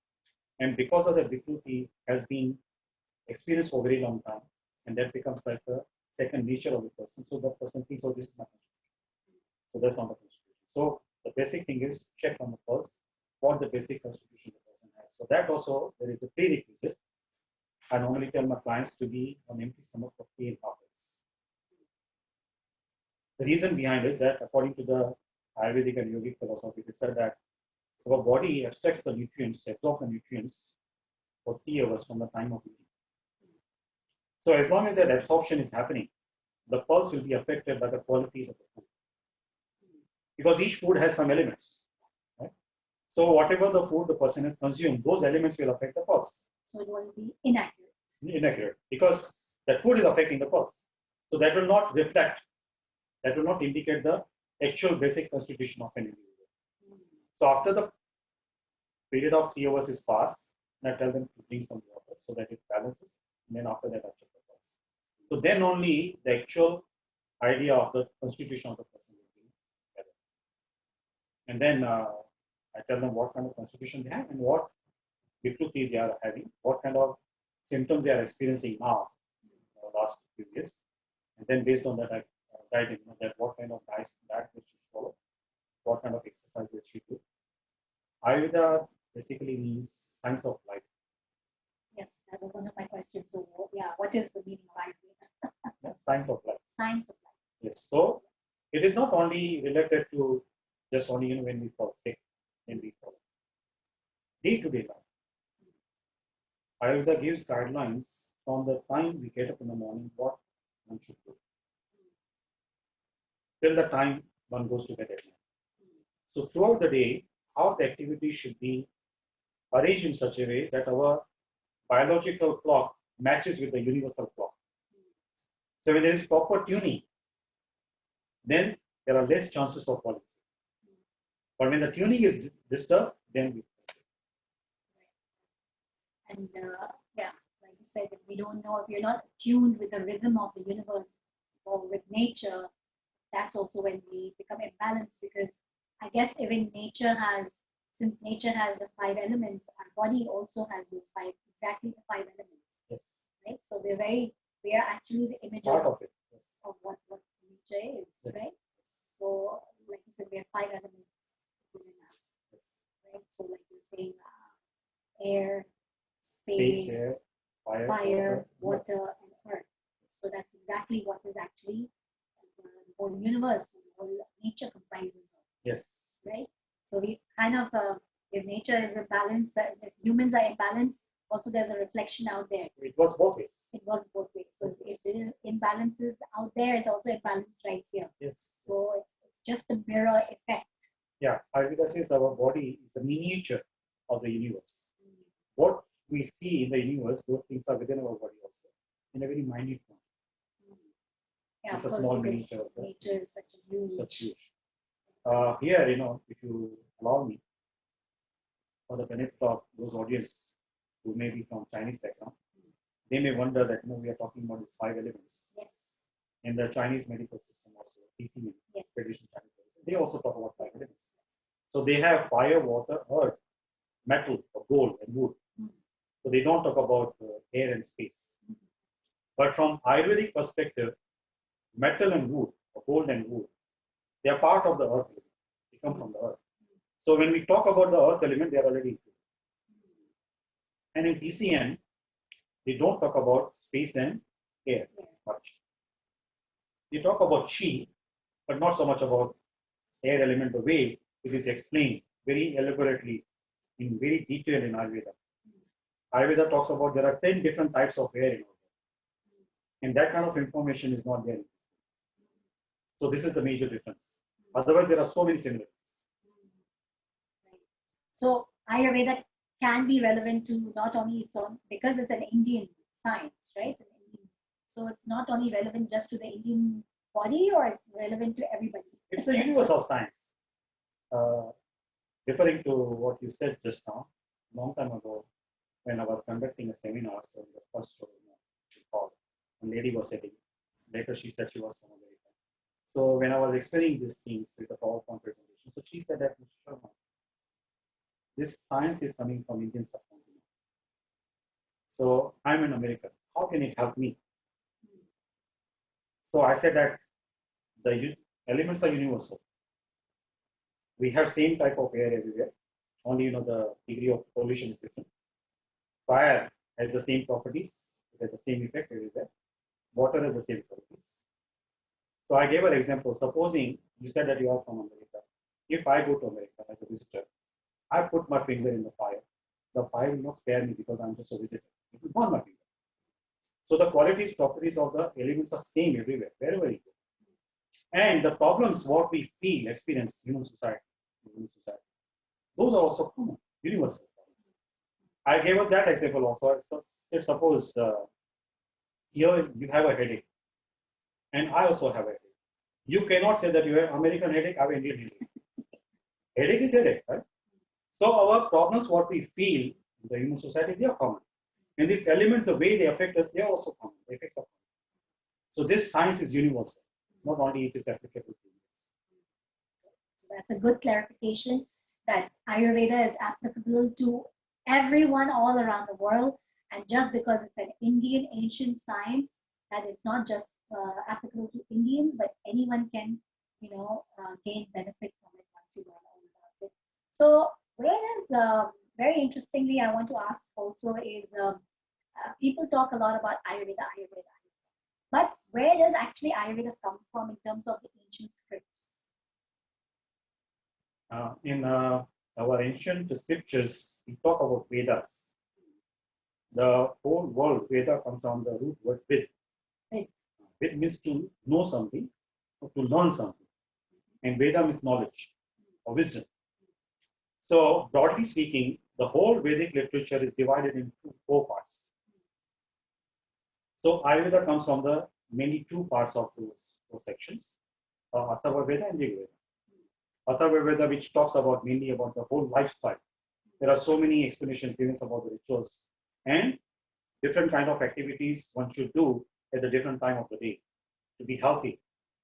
and because of the vikruti has been experienced for a very long time, and that becomes like a second nature of the person. So the person thinks, oh, this is my constitution. So that's not the constitution. So the basic thing is check on the pulse what the basic constitution the person has. So that also there is a prerequisite. I normally tell my clients to be on empty stomach for 3.5 hours. The reason behind is that according to the Ayurvedic and yogic philosophy, they said that our body abstracts the nutrients, absorbs the nutrients for 3 hours from the time of eating. So as long as that absorption is happening, the pulse will be affected by the qualities of the food. Because each food has some elements. Right? So whatever the food the person has consumed, those elements will affect the pulse. So it will be inaccurate. Inaccurate, because that food is affecting the pulse. So that will not reflect, that will not indicate the actual basic constitution of an individual. So after the period of 3 hours is passed, I tell them to drink some water so that it balances. And then after that, I check the pulse. So then only the actual idea of the constitution of the person will be better. And then I tell them what kind of constitution they have and what vikruti they are having, what kind of symptoms they are experiencing now in the last few years. And then based on that, I guide them that what kind of diet they should follow, what kind of exercise they should do. Ayurveda basically means science of life. Yes, that was one of my questions. So, yeah, what is the meaning of Ayurveda? Science of life. Science of life. Yes. So it is not only related to just only when we fall sick, when we fall. Day-to-day life. Ayurveda gives guidelines from the time we get up in the morning what one should do till the time one goes to bed at night. So throughout the day, how the activity should be arranged in such a way that our biological clock matches with the universal clock. So when there is proper tuning, then there are less chances of falling sick. But when the tuning is disturbed, then we fall sick. And yeah, like you said, if we don't know, if you're not tuned with the rhythm of the universe or with nature, that's also when we become imbalanced, because I guess even nature has, since nature has the 5 elements, our body also has those 5, exactly the 5 elements. Yes. Right? So we are actually the image Part of it. Yes. of what nature is, Yes. right? So like you said, we have 5 elements within us. Yes. Right? So like you're saying, air, Space, space, air, fire, water, and earth. So that's exactly what is actually the whole universe, the whole nature comprises of. Yes. Right? So we kind of, if nature is imbalanced, if humans are imbalanced, also there's a reflection out there. It was both ways. It works both ways. So if there is imbalances out there, it's also imbalance right here. Yes. So it's just a mirror effect. Yeah, Ayurveda says our body is a miniature of the universe. What we see in the universe, those things are within our body also, in a very minute form. Yeah, It's a of course, small because miniature of the nature is such huge. Here, if you allow me, for the benefit of those audience who may be from Chinese background, they may wonder that we are talking about these 5 elements. Yes. In the Chinese medical system also, TCM, Yes. traditional Chinese medicine, they also talk about five elements. So they have fire, water, earth, metal, or gold, and wood. So they don't talk about air and space. But from Ayurvedic perspective, metal and wood, or gold and wood, they are part of the earth element. They come from the earth. So when we talk about the earth element, they are already included. And in TCM, they don't talk about space and air much. They talk about chi, but not so much about air element, the way it is explained very elaborately in very detail in Ayurveda. Ayurveda talks about there are 10 different types of air in our body. And that kind of information is not there. So this is the major difference. Otherwise, there are so many similarities. So Ayurveda can be relevant to not only its own, because it's an Indian science, right? So it's not only relevant just to the Indian body, or it's relevant to everybody. It's a universal science. Referring to what you said just now, a long time ago, when I was conducting a seminar, so the first show, she called, a lady was sitting. Later, she said she was from America. So when I was explaining these things with the PowerPoint presentation, so she said that, Mr. Sharma, this science is coming from Indian subcontinent. So I'm an American. How can it help me? So I said that the elements are universal. We have same type of air everywhere. Only the degree of pollution is different. Fire has the same properties. It has the same effect everywhere. Water has the same properties. So I gave an example. Supposing you said that you are from America. If I go to America as a visitor, I put my finger in the fire. The fire will not spare me because I'm just a visitor. It will burn my finger. So the qualities, properties of the elements are same everywhere, wherever you go. And the problems what we feel, experience, human society, those are also common, universal. I gave up that example also. So suppose here you have a headache, and I also have a headache. You cannot say that you have American headache, I have Indian headache. Headache is headache, right? So our problems, what we feel in the human society, they are common. And these elements, the way they affect us, they are also common. The effects are common. So this science is universal. Not only it is applicable to humans. That's a good clarification that Ayurveda is applicable to everyone all around the world. And just because it's an Indian ancient science, that it's not just applicable to Indians, but anyone can, gain benefit from it once you learn all about it. So whereas, very interestingly, I want to ask also is, people talk a lot about Ayurveda. But where does actually Ayurveda come from in terms of the ancient scripts? In our ancient scriptures, we talk about Vedas. The whole word Veda comes from the root word Vid. Vid means to know something or to learn something. And Veda means knowledge or wisdom. So broadly speaking, the whole Vedic literature is divided into 4 parts. So Ayurveda comes from the mainly 2 parts of those sections, Atharva Veda and Rig Veda. Atharva Veda, which talks about mainly about the whole lifestyle. There are so many explanations given about the rituals and different kind of activities one should do at a different time of the day to be healthy.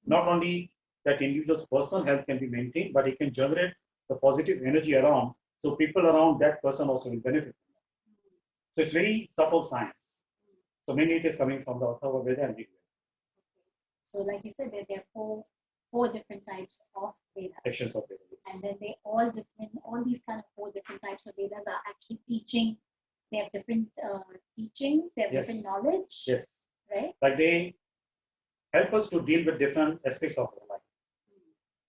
Not only that individual's personal health can be maintained, but it can generate the positive energy around, so people around that person also will benefit from that. So it's very subtle science. So mainly it is coming from the Atharva Veda and Rig Veda. So like you said, there are four different types of Vedas. Sections of Vedas. And then all these kind of 4 different types of Vedas are actually teaching. They have different teachings, they have different knowledge. Yes. Right? Like they help us to deal with different aspects of our life.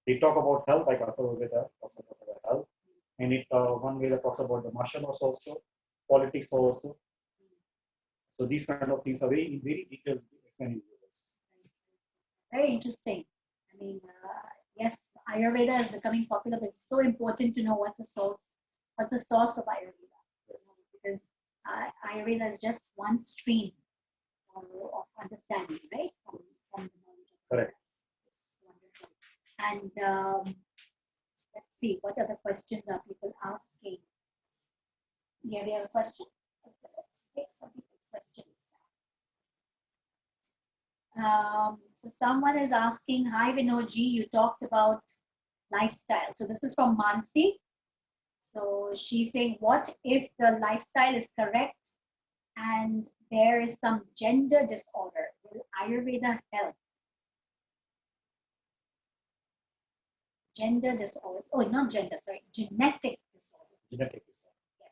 They talk about health, like Atharva Veda talks about health. And one Veda talks about the martial arts also, politics also. So these kind of things are very, very detailed explaining. Very interesting. I mean, yes, Ayurveda is becoming popular, but it's so important to know what's the source of Ayurveda. Yes. Because Ayurveda is just one stream of understanding, right? From the knowledge of Correct. Wonderful. And let's see, what other questions are people asking? Yeah, we have a question. Let's take some people's questions. So someone is asking, hi Vinodji, you talked about lifestyle. So this is from Mansi. So she's saying, what if the lifestyle is correct and there is some gender disorder? Will Ayurveda help? Gender disorder. Oh, not gender, sorry, genetic disorder. Genetic disorder. Yes.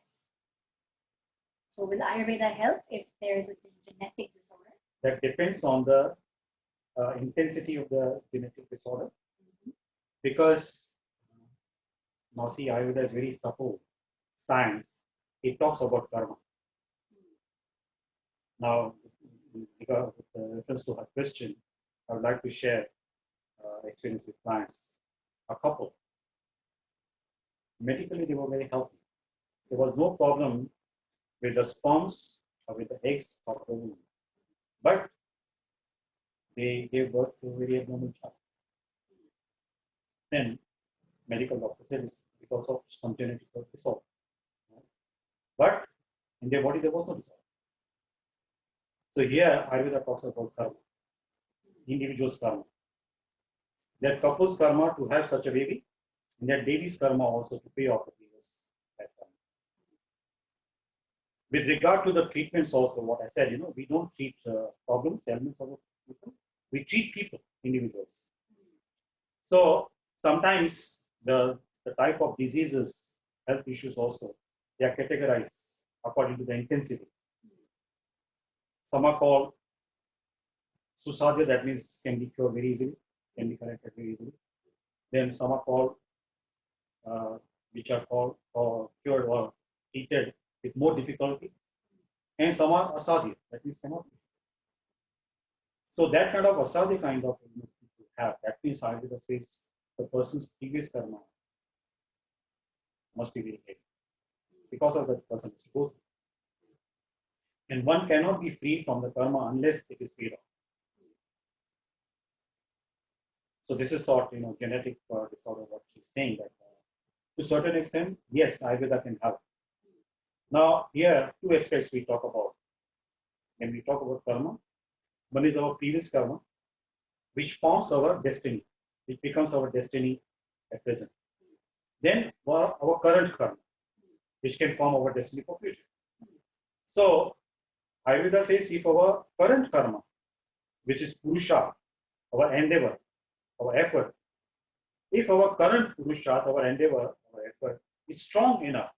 So will Ayurveda help if there is a genetic disorder? That depends on the intensity of the genetic disorder. Mhm. Because now see, Ayurveda is very supple science. It talks about karma. Now, because with reference to her question, I would like to share experience with clients. A couple, medically they were very healthy. There was no problem with the sperms or with the eggs of the womb. But they gave birth to a very abnormal child. Then medical doctor said it's because of some genetic disorder. But in their body there was no disorder. So here Ayurveda talks about karma, individual's karma. That couple's karma to have such a baby, and that baby's karma also to pay off the previous lifetime. With regard to the treatments also, what I said, we don't treat problems, ailments of people. We treat people, individuals. So sometimes the type of diseases, health issues also, they are categorized according to the intensity. Some are called susadya, that means can be cured very easily, can be corrected very easily. Then some are called, which are called or cured or treated with more difficulty. And some are asadhya, that means cannot be. So that kind of asadhya kind of illness people have, that means Ayurveda says the person's previous karma must be very heavy because of that person has to go through. And one cannot be freed from the karma unless it is paid off. So this is sort, genetic disorder, what she's saying that to a certain extent, yes, Ayurveda can help. Now, here, two aspects we talk about. When we talk about karma, one is our previous karma, which forms our destiny, which becomes our destiny at present. Then our current karma, which can form our destiny for future. So, Ayurveda says if our current karma, which is purusha, our endeavor, our effort, if our current purusha, our endeavor, our effort is strong enough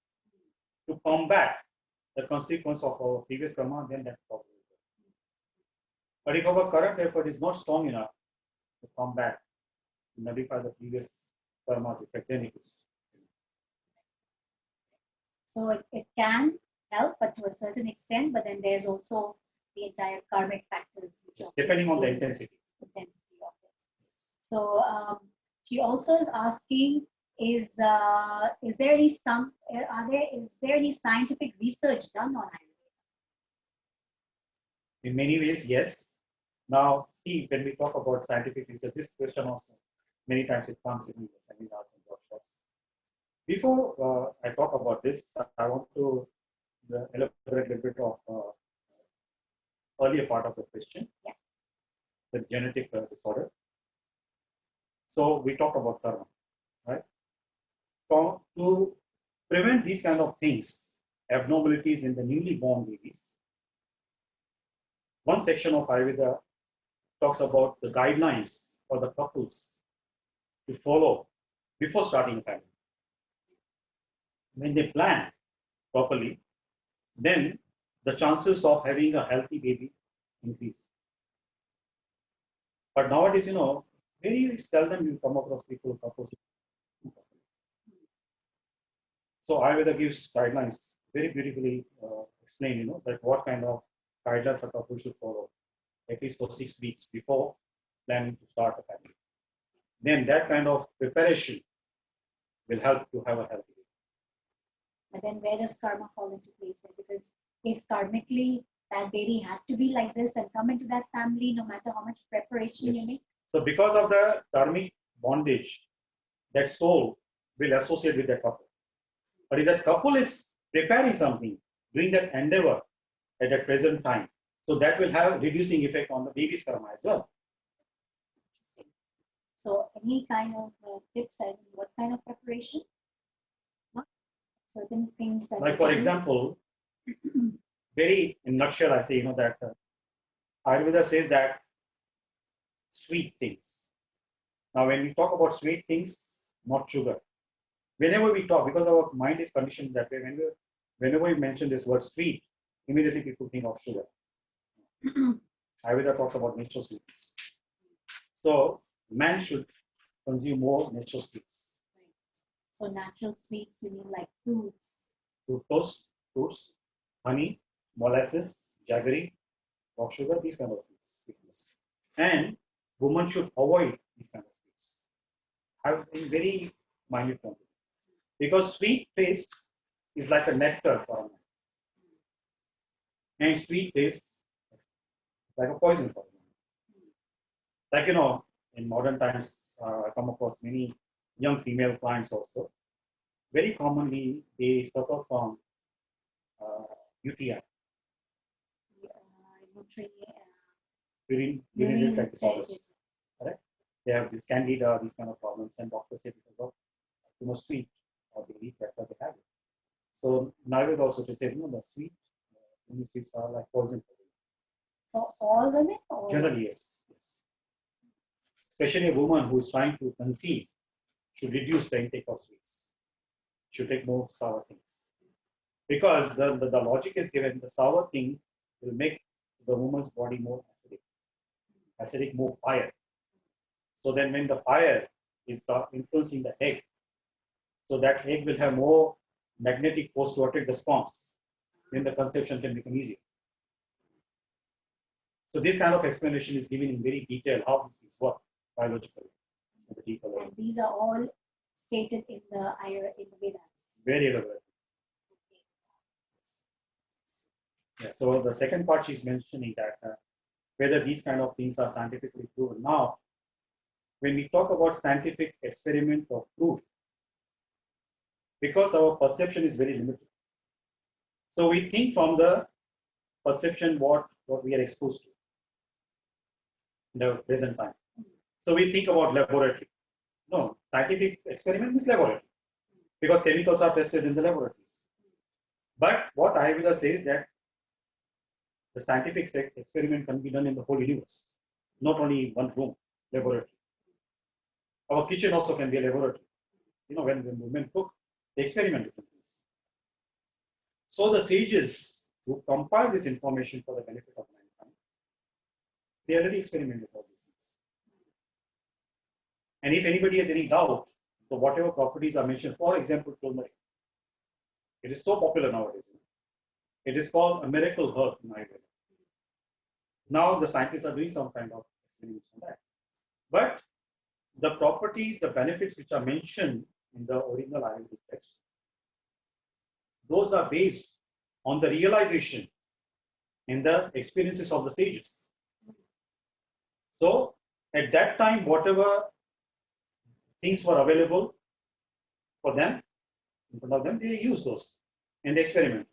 to combat the consequence of our previous karma, then that's possible. But if our current effort is not strong enough to combat, nullify the previous karma's effect, then it is. So it can help, but to a certain extent, but then there's also the entire karmic factors. It's depending on the intensity. Of it. So she also is asking, is there any is there any scientific research done on Ayurveda? In many ways, yes. Now, see, when we talk about scientific research, this question also, many times it comes in the seminars and workshops. Before I talk about this, I want to elaborate a little bit of earlier part of the question, yeah. The genetic disorder. So we talk about karma, right? So to prevent these kind of things, abnormalities in the newly born babies, one section of Ayurveda talks about the guidelines for the couples to follow before starting a family. When they plan properly, then the chances of having a healthy baby increase. But nowadays, very seldom you come across people couples. So Ayurveda gives guidelines very beautifully explain, that what kind of guidelines a couple should follow, at least for 6 weeks before planning to start a family. Then that kind of preparation will help to have a healthy baby. But then where does karma fall into place there? Because if karmically that baby had to be like this and come into that family, no matter how much preparation you make. So because of the karmic bondage, that soul will associate with that couple. But if that couple is preparing something, doing that endeavor at that present time, so that will have reducing effect on the baby's karma as well. So any kind of tips as in what kind of preparation? Not certain things that Like we for can do. example, very in nutshell, I say that Ayurveda says that sweet things. Now, when we talk about sweet things, not sugar. Whenever we talk, because our mind is conditioned that way, whenever we mention this word sweet, immediately people think of sugar. Ayurveda talks about natural sweetness. So, man should consume more natural sweets. So natural sweets, you mean like fruits? Fruits, honey, molasses, jaggery, rock sugar, these kind of sweetness. And women should avoid these kind of sweets. Have in very minute quantity. Because sweet taste is like a nectar for a man. And sweet taste is like a poison for a man. Like, in modern times, I come across many young female clients also. Very commonly, they suffer from UTI, urinary tract disorders. Correct? They have this candida, these kind of problems, and doctors say because of too much sweet, or they eat that's why they have it. So Nayurveda also to say, the sweets are like poison for them. For all women? Or? Generally, yes. Especially a woman who is trying to conceive should reduce the intake of sweets. Should take more sour things. Because the logic is given, the sour thing will make the woman's body more acidic, more fire. So then when the fire is influencing the egg, so that egg will have more magnetic force to attract the sperms. Then the conception can become easier. So this kind of explanation is given in very detail how these things work biologically. And these are all stated in the Vedas. Very elaborate. Yeah, so the second part she's mentioning that whether these kind of things are scientifically proven. Now, when we talk about scientific experiment or proof, because our perception is very limited. So we think from the perception what we are exposed to in the present time. So we think about laboratory. No, scientific experiment is laboratory because chemicals are tested in the laboratories. But what Ayurveda says that the scientific experiment can be done in the whole universe, not only one room, laboratory. Our kitchen also can be a laboratory. When women cook, they experiment with things. So the sages who compile this information for the benefit of mankind, they already experimented with all these things. And if anybody has any doubt, so whatever properties are mentioned, for example, turmeric, it is so popular nowadays. It is called a miracle herb in Ayurveda. Now the scientists are doing some kind of experiments on that. But the properties, the benefits which are mentioned in the original Ayurvedic text, those are based on the realization and the experiences of the sages. So at that time, whatever things were available for them, in front of them, they use those and they experiment.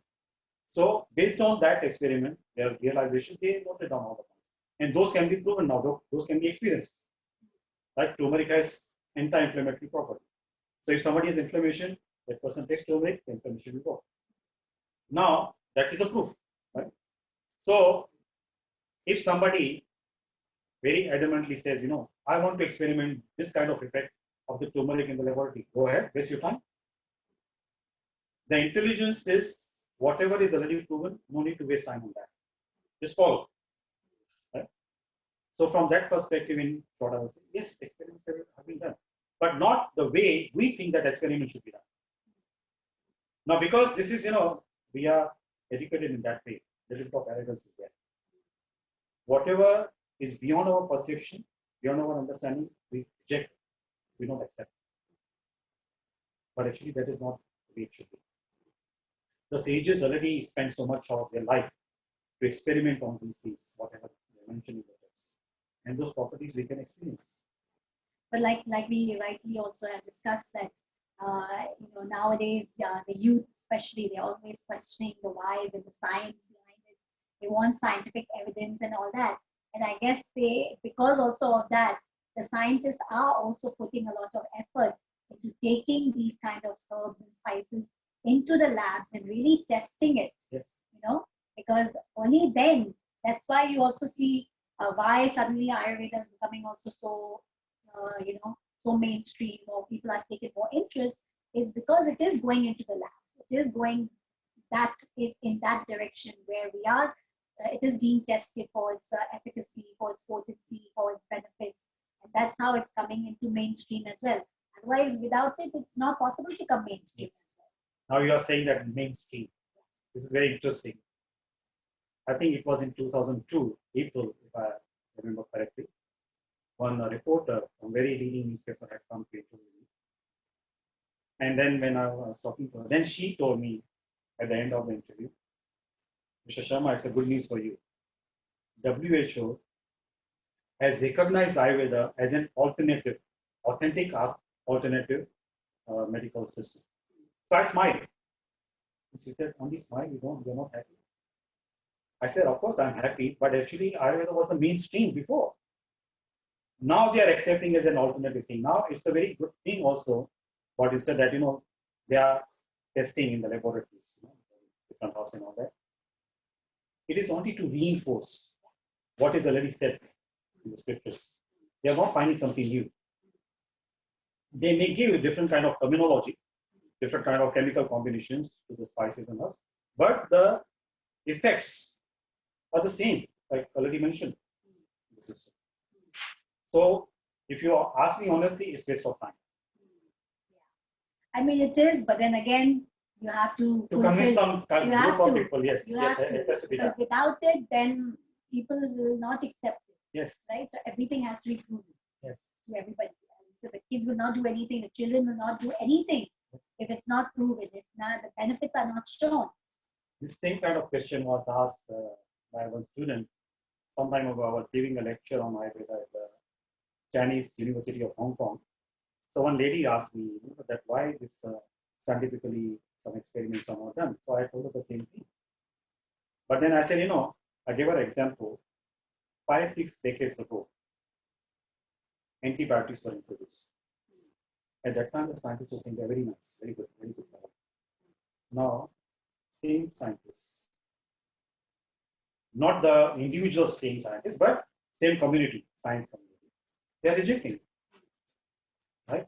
So based on that experiment, their realization, they noted down all the points. And those can be proven now, those can be experienced. Like turmeric has anti-inflammatory property. So if somebody has inflammation, that person takes turmeric, the inflammation will go. Now, that is a proof. Right? So if somebody very adamantly says, I want to experiment this kind of effect of the turmeric in the laboratory, go ahead, waste your time. The intelligence is whatever is already proven, no need to waste time on that. Just follow. Right? So from that perspective, in short, I was saying, yes, experiments have been done, but not the way we think that experiment should be done. Now, because this is, we are educated in that way, little bit of arrogance is there. Whatever is beyond our perception, beyond our understanding, we reject, we don't accept. But actually, that is not the way it should be. The sages already spent so much of their life to experiment on these things, whatever they mentioned in the text. And those properties we can experience. But like we rightly also have discussed that, nowadays, the youth especially, they're always questioning the whys and the science behind it. They want scientific evidence and all that. And I guess because also of that, the scientists are also putting a lot of effort into taking these kind of herbs and spices into the labs and really testing it, Yes. because only then, that's why you also see why suddenly Ayurveda is becoming also so, so mainstream, or people are taking more interest, is because it is going into the labs. It is going in that direction where we are, it is being tested for its efficacy, for its potency, for its benefits. And that's how it's coming into mainstream as well. Otherwise, without it, it's not possible to come mainstream. Yes. Now you are saying that mainstream. This is very interesting. I think it was in 2002, April, if I remember correctly. One reporter from very leading newspaper had come to interview me. And then when I was talking to her, then she told me at the end of the interview, Mr. Sharma, it's a good news for you. WHO has recognized Ayurveda as an alternative, authentic alternative medical system. So I smiled. And she said, only smile, you're not happy. I said, of course I'm happy, but actually Ayurveda was the mainstream before. Now they are accepting as an alternative thing. Now it's a very good thing also, what you said that, they are testing in the laboratories, different herbs and all that. It is only to reinforce what is already said in the scriptures. They are not finding something new. They may give a different kind of terminology, different kind of chemical combinations to the spices and herbs, but the effects are the same, like already mentioned. So, if you ask me honestly, it's waste of time. I mean, it is, but then again, you have to convince some group of people. Yes, you have to, it has to be because done. without it, then people will not accept it. Yes. Right. So everything has to be proven. Yes. To everybody. So the kids will not do anything. The children will not do anything if it's not proven. If not, the benefits are not shown. This same kind of question was asked by one student some time ago. I was giving a lecture on Ayurveda at the Chinese University of Hong Kong. So one lady asked me that why this scientifically some experiments are not done. So I told her the same thing. But then I said, I gave her an example. 5-6 decades ago, antibiotics were introduced. At that time, the scientists were saying they're very nice, very good, very good. Now, same scientists, not the individual same scientists, but same community, science community, they are rejecting it. Right?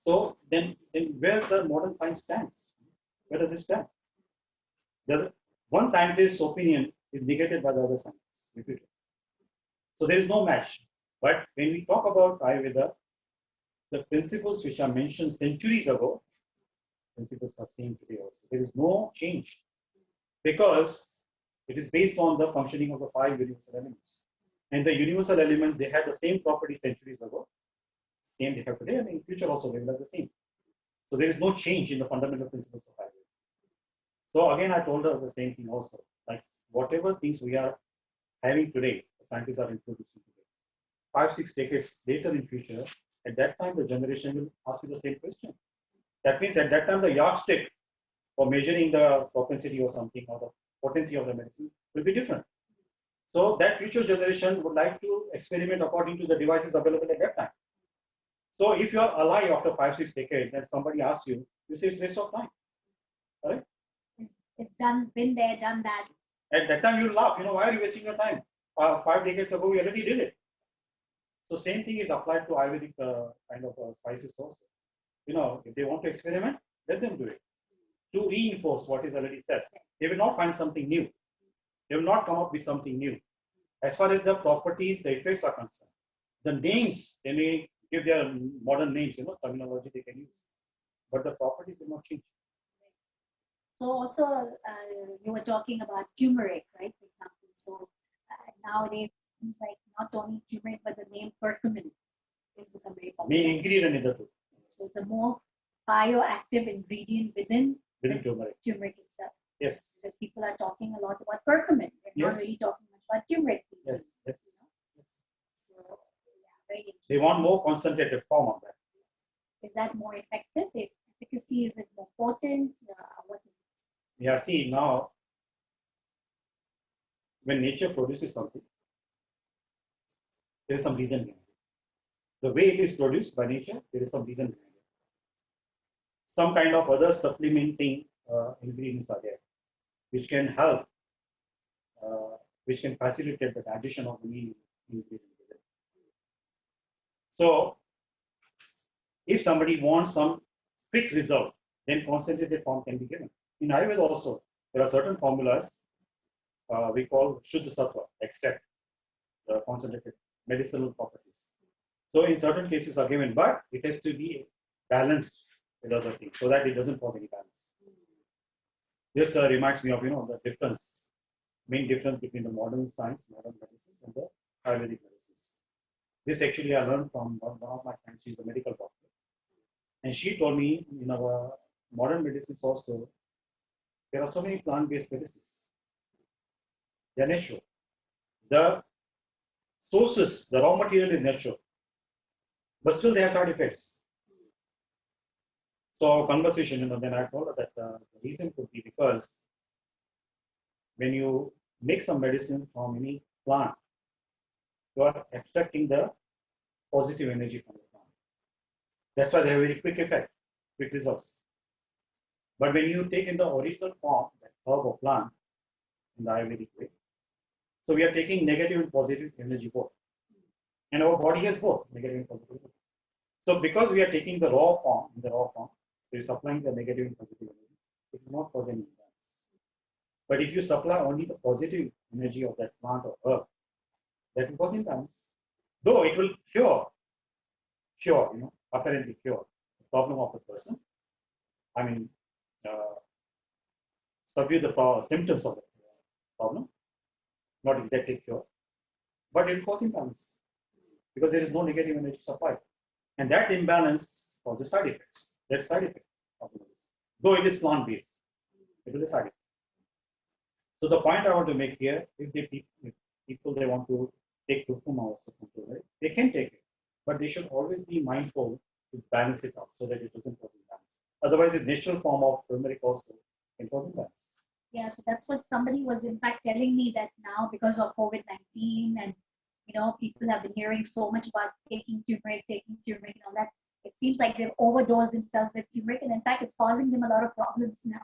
So then where the modern science stands? Where does it stand? The one scientist's opinion is negated by the other scientists. Repeated. So there is no match. But when we talk about Ayurveda, the principles which are mentioned centuries ago, principles are same today also. There is no change because it is based on the functioning of the 5 universal elements. And the universal elements, they had the same properties centuries ago, same they have today, and in future also they will have the same. So there is no change in the fundamental principles of Ayurveda. So again, I told her the same thing also. Like whatever things we are having today, the scientists are introducing today. 5-6 decades later in future, at that time the generation will ask you the same question. That means at that time the yardstick for measuring the propensity or something or the potency of the medicine will be different. So that future generation would like to experiment according to the devices available at that time. So if you are alive after 5-6 decades and somebody asks you, you say it's waste of time. Right? It's done, been there, done that. At that time you laugh, why are you wasting your time? 5 decades ago we already did it. So same thing is applied to Ayurvedic kind of spices also. If they want to experiment, let them do it. To reinforce what is already said. They will not find something new. They will not come up with something new. As far as the properties, the effects are concerned. The names, they may give their modern names, terminology they can use. But the properties will not change. So also, you were talking about turmeric, right, for example. So nowadays, things like not only turmeric, but the name curcumin is become very popular. Main ingredient in the food. So it's a more bioactive ingredient within turmeric. Turmeric itself. Yes. Because people are talking a lot about curcumin. They're not really talking much about turmeric. Yes. Yes. So, yeah, very interesting. They want more concentrated form of that. Is that more effective? The efficacy, is it more potent? What is it? Yeah, see, now, when nature produces something, there's some reason behind it. the way it is produced by nature, there is some reason behind it. Some kind of other supplementing ingredients are there, which can help, which can facilitate the digestion of the main ingredient. So, if somebody wants some quick result, then concentrated form can be given. In Ayurveda also, there are certain formulas we call Shuddha Sattva, extract, the concentrated medicinal properties. So in certain cases are given, but it has to be balanced with other things so that it doesn't cause any balance. This reminds me of the difference, main difference between the modern science, modern medicines, and the Ayurvedic medicines. This actually I learned from one of my friends. She's a medical doctor, and she told me in our modern medicines also there are so many plant-based medicines. They are natural. The sources, the raw material is natural, but still they have side effects. So conversation, then I told her that the reason could be because when you make some medicine from any plant, you are extracting the positive energy from the plant. That's why they have very quick effect, quick results. But when you take in the original form, that herb or plant, in the Ayurvedic way, so we are taking negative and positive energy both. And our body has both, negative and positive energy. So because we are taking the raw form, so you're supplying the negative and positive energy, it will not cause any imbalance. But if you supply only the positive energy of that plant or herb, that will cause imbalance. Though it will apparently cure the problem of the person. I mean, subdue the symptoms of the problem, not exactly cure, but it will cause imbalance because there is no negative energy supply. And that imbalance causes side effects. That's side effect of the medicine. Though it is plant-based, it will be side effect. So the point I want to make here, if people they want to take Rupuma also, right, they can take it, but they should always be mindful to balance it out so that it doesn't cause imbalance. Otherwise, the natural form of turmeric also can cause imbalance. Yeah, so that's what somebody was in fact telling me, that now because of COVID-19 and people have been hearing so much about taking turmeric and all that, it seems like they've overdosed themselves with turmeric, and in fact it's causing them a lot of problems now.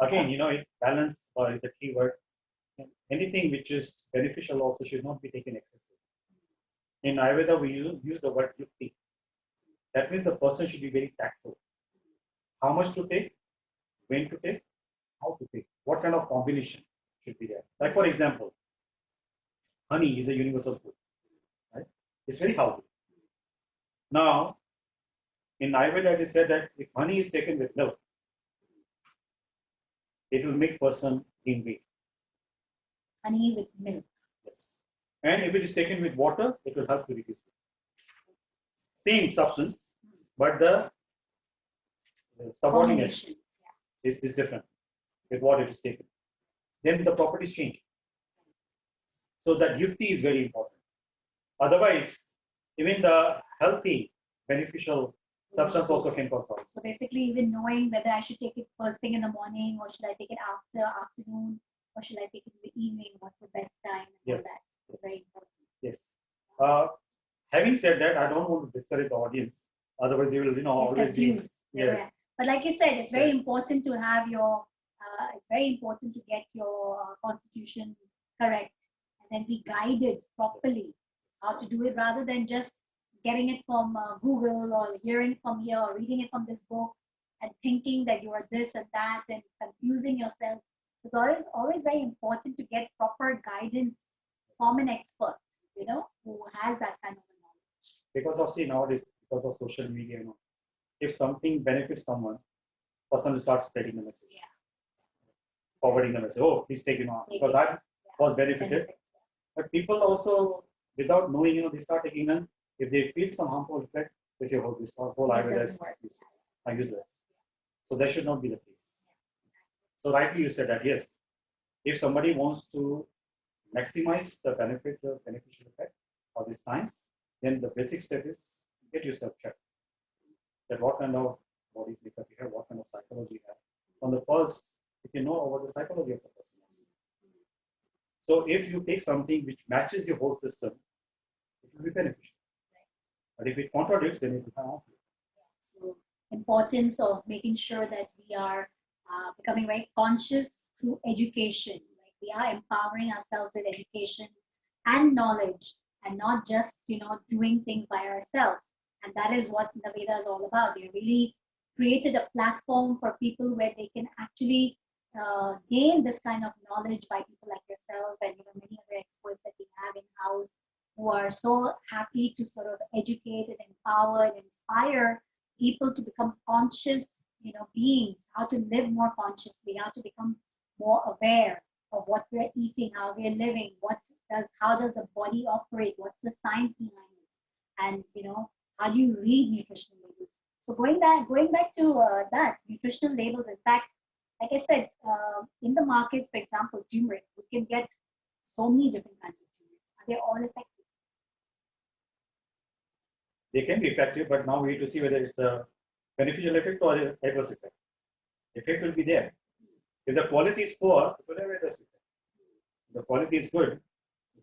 Again, balance is the key word. Anything which is beneficial also should not be taken excessively. In Ayurveda, we use the word yukti. That means the person should be very tactful. How much to take, when to take, how to take, what kind of combination should be there. Like for example, honey is a universal food, right? It's very healthy. Now, in Ayurveda, it is said that if honey is taken with milk, it will make person gain weight. Honey with milk. Yes. And if it is taken with water, it will help to reduce weight. Same substance, but the subordination is different with what it is taken. Then the properties change. So that yukti is very important. Otherwise, even the healthy, beneficial substance also can cause problems. So basically, even knowing whether I should take it first thing in the morning, or should I take it after afternoon, or should I take it in the evening, what's the best time, and all that is very important. Yes. Having said that, I don't want to discourage the audience. Otherwise, they will, always be. Yeah. But like you said, it's very important to have your. It's very important to get your constitution correct, and then be guided properly how to do it, rather than just getting it from Google, or hearing from here, or reading it from this book, and thinking that you are this and that, and confusing yourself. It's always very important to get proper guidance from an expert, who has that kind of knowledge. Because of nowadays, because of social media, if something benefits someone, person starts spreading the message. Yeah. Forwarding the message. Oh, please take because I was benefited. But people also, without knowing, they start taking them. If they feel some harmful effect, they say, oh, this whole Ayurveda is useless. So that should not be the case. So rightly you said that, yes, if somebody wants to maximize the beneficial effect of this science, then the basic step is get yourself checked. That what kind of body makeup you have, what kind of psychology you have. From the first, you can know about the psychology of the person. So if you take something which matches your whole system, it will be beneficial. But if it contradicts, then it will have conflict. So importance of making sure that we are becoming very conscious through education. Like we are empowering ourselves with education and knowledge, and not just doing things by ourselves. And that is what Naveda is all about. They really created a platform for people where they can actually gain this kind of knowledge by people like yourself and many other experts that we have in house who are so happy to sort of educate and empower and inspire people to become conscious beings, how to live more consciously, how to become more aware of what we're eating, how we're living, how does the body operate, what's the science behind it, and how do you read nutritional labels. So going back to that nutritional labels, in fact, like I said, in the market, for example, turmeric, you can get so many different kinds of turmeric. Are they all effective? They can be effective, but now we need to see whether it's a beneficial effect or an adverse effect. Effect will be there. If the quality is poor, it will have adverse effect. If the quality is good, it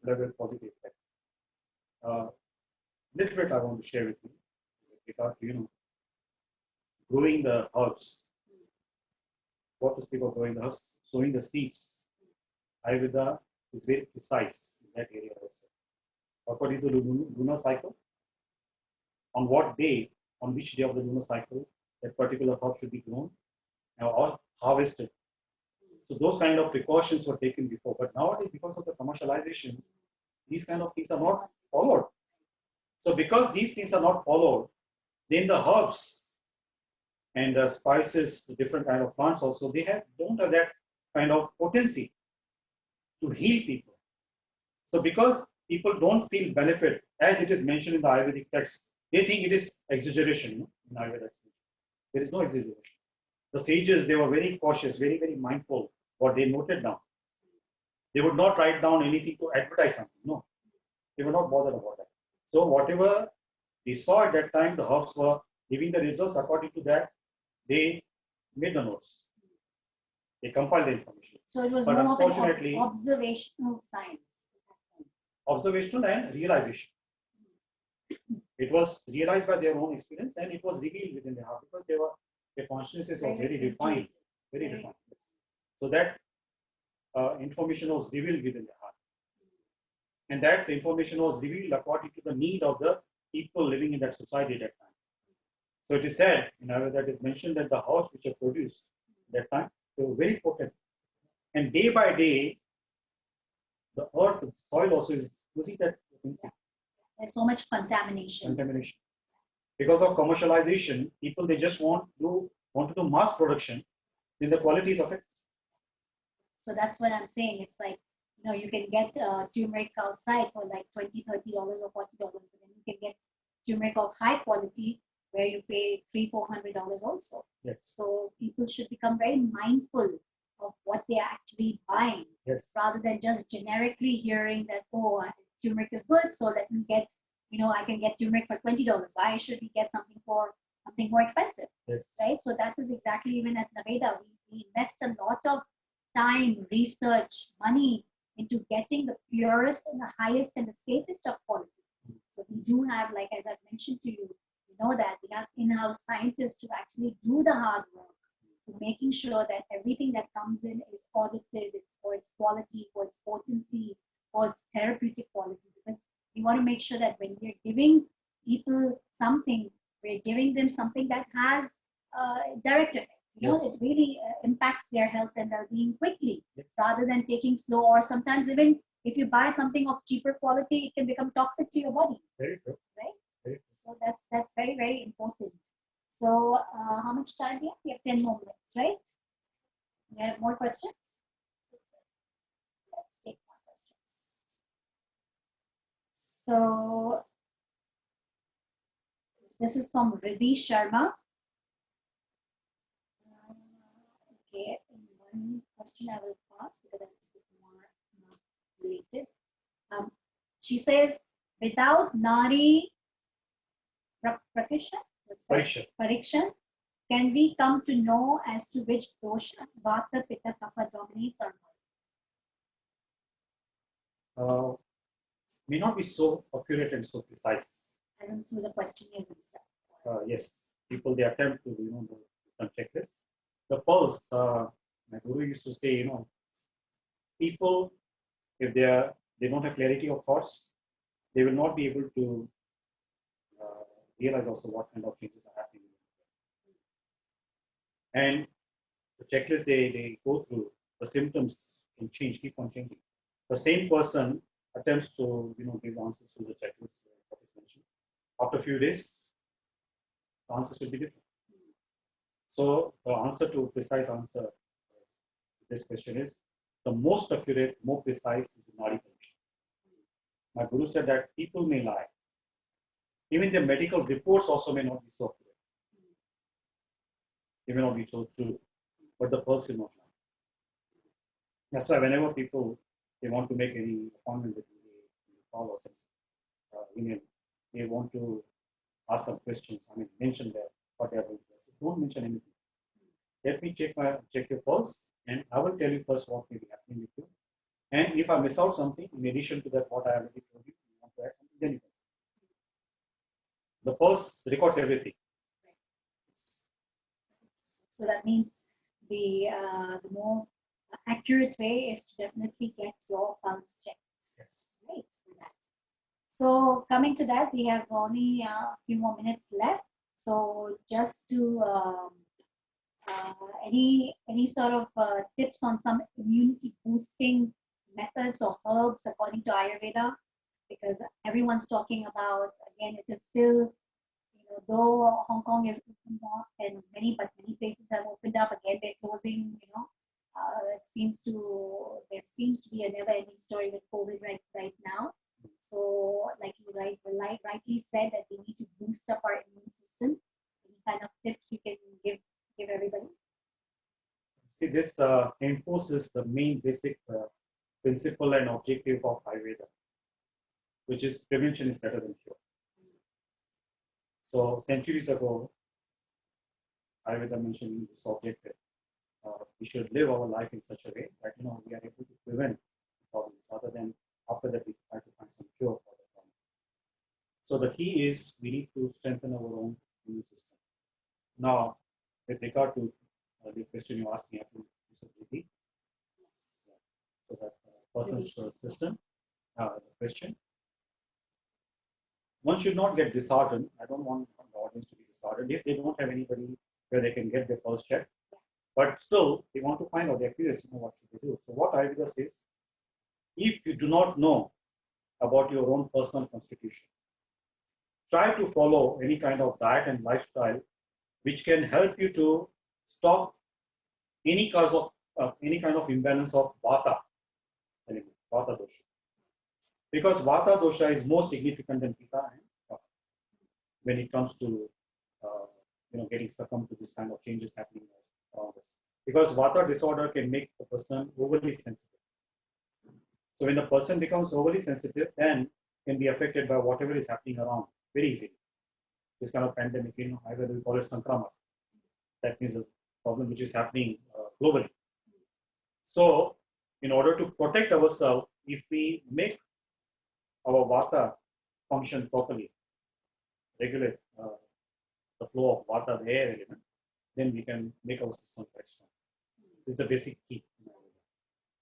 will have a positive effect. Little bit I want to share with you because growing the herbs. What to speak of growing the herbs? Sowing the seeds. Ayurveda is very precise in that area also. According to the lunar cycle, on what day, on which day of the lunar cycle, that particular herb should be grown or harvested. So those kind of precautions were taken before, but nowadays because of the commercialization, these kind of things are not followed. So because these things are not followed, then the herbs and the spices, the different kind of plants also, they don't have that kind of potency to heal people. So because people don't feel benefit, as it is mentioned in the Ayurvedic text, they think it is exaggeration in Ayurveda. There is no exaggeration. The sages, they were very cautious, very, very mindful what they noted down. They would not write down anything to advertise something. No, they were not bothered about that. So whatever they saw at that time, the herbs were giving the results. According to that, they made the notes. They compiled the information. So it was more of an observational science. Observational and realization. It was realized by their own experience, and it was revealed within their heart because their consciousness was very refined, very refined. So that information was revealed within their heart, and that information was revealed according to the need of the people living in that society at that time. So it is said, that is mentioned that the herbs which are produced at that time, they were very potent, and day by day, the earth, the soil also is losing that potency. There's so much contamination. Because of commercialization, people they just want to do mass production, then the quality is affected. So that's what I'm saying. It's like you can get turmeric outside for like $20, $30 or $40, but then you can get turmeric of high quality where you pay $300, $400 also. Yes. So people should become very mindful of what they are actually buying, yes, rather than just generically hearing that turmeric is good, so let me get I can get turmeric for $20. Why should we get something more expensive? Yes. Right. So that is exactly, even at Naveda, we invest a lot of time, research, money into getting the purest and the highest and the safest of quality. So we do have, like as I've mentioned to you, that we have in-house scientists to actually do the hard work, to making sure that everything that comes in is audited, it's for its quality, for its potency, for its therapeutic quality. Because we want to make sure that when we're giving people something, we're giving them something that has direct effect. Yes. It really impacts their health and well-being quickly, yes, rather than taking slow, or sometimes even if you buy something of cheaper quality, it can become toxic to your body. Very true. Right? Very true. So that's very, very important. So how much time do we have? We have 10 more minutes, right? You have more questions? Let's take more questions. So this is from Riddhi Sharma. Okay, one question I will pass because it's more related. She says, without Nari Parikshan, can we come to know as to which doshas, Vata, Pitta, Kapha dominates or not? May not be so accurate and so precise. As in through the questionnaires and stuff. Yes, people they attempt to do some checklists. The pulse, my guru used to say, people if they don't have clarity of thoughts, they will not be able to realize also what kind of changes are happening. And the checklist they go through, the symptoms can change, keep on changing. The same person attempts to give answers to the checklist what is mentioned. After a few days, the answers will be different. So the answer to precise answer to this question is the most accurate, more precise is Nadi function. My guru said that people may lie. Even the medical reports also may not be so accurate. They may not be so true, but the pulse will not lie. That's why whenever people they want to make any appointment with me, they call us email, they want to ask some questions. I mean, mention that what they are going to say. Don't mention anything. Let me check your pulse, and I will tell you first what may be happening with you. And if I miss out something, in addition to that, what I already told you, you want to add something, then you can. The pulse records everything. So that means the more accurate way is to definitely get your pulse checked. Yes. Right. So coming to that, we have only a few more minutes left. So just to any sort of tips on some immunity boosting methods or herbs according to Ayurveda, because everyone's talking about, again, it is still, though Hong Kong is opened up and many places have opened up, again they're closing. There seems to be a never-ending story with COVID right now. So, like you rightly said, that we need to boost up our immune system. Any kind of tips you can give everybody? See, this enforces the main basic principle and objective of Ayurveda, which is prevention is better than cure. So centuries ago, Ayurveda mentioned this objective. We should live our life in such a way that we are able to prevent problems rather than after that we try to find some cure for the problem. So the key is we need to strengthen our own immune system. Now, with regard to the question you asked me, usability, so that person's system, the question. One should not get disheartened. I don't want the audience to be disheartened if they don't have anybody where they can get their pulse checked. But still, they want to find out, they're curious, what should they do? So what Ayurveda says, if you do not know about your own personal constitution, try to follow any kind of diet and lifestyle which can help you to stop any kind of imbalance of vata dosha. Because vata dosha is more significant than pitta and kapha when it comes to getting succumbed to this kind of changes happening around us. Because vata disorder can make the person overly sensitive. So when the person becomes overly sensitive, then can be affected by whatever is happening around very easily. This kind of pandemic, either we call it sankrama. That means a problem which is happening globally. So in order to protect ourselves, if we make our vata function properly, regulate the flow of vata, the air element, then we can make our system quite strong. This is the basic key.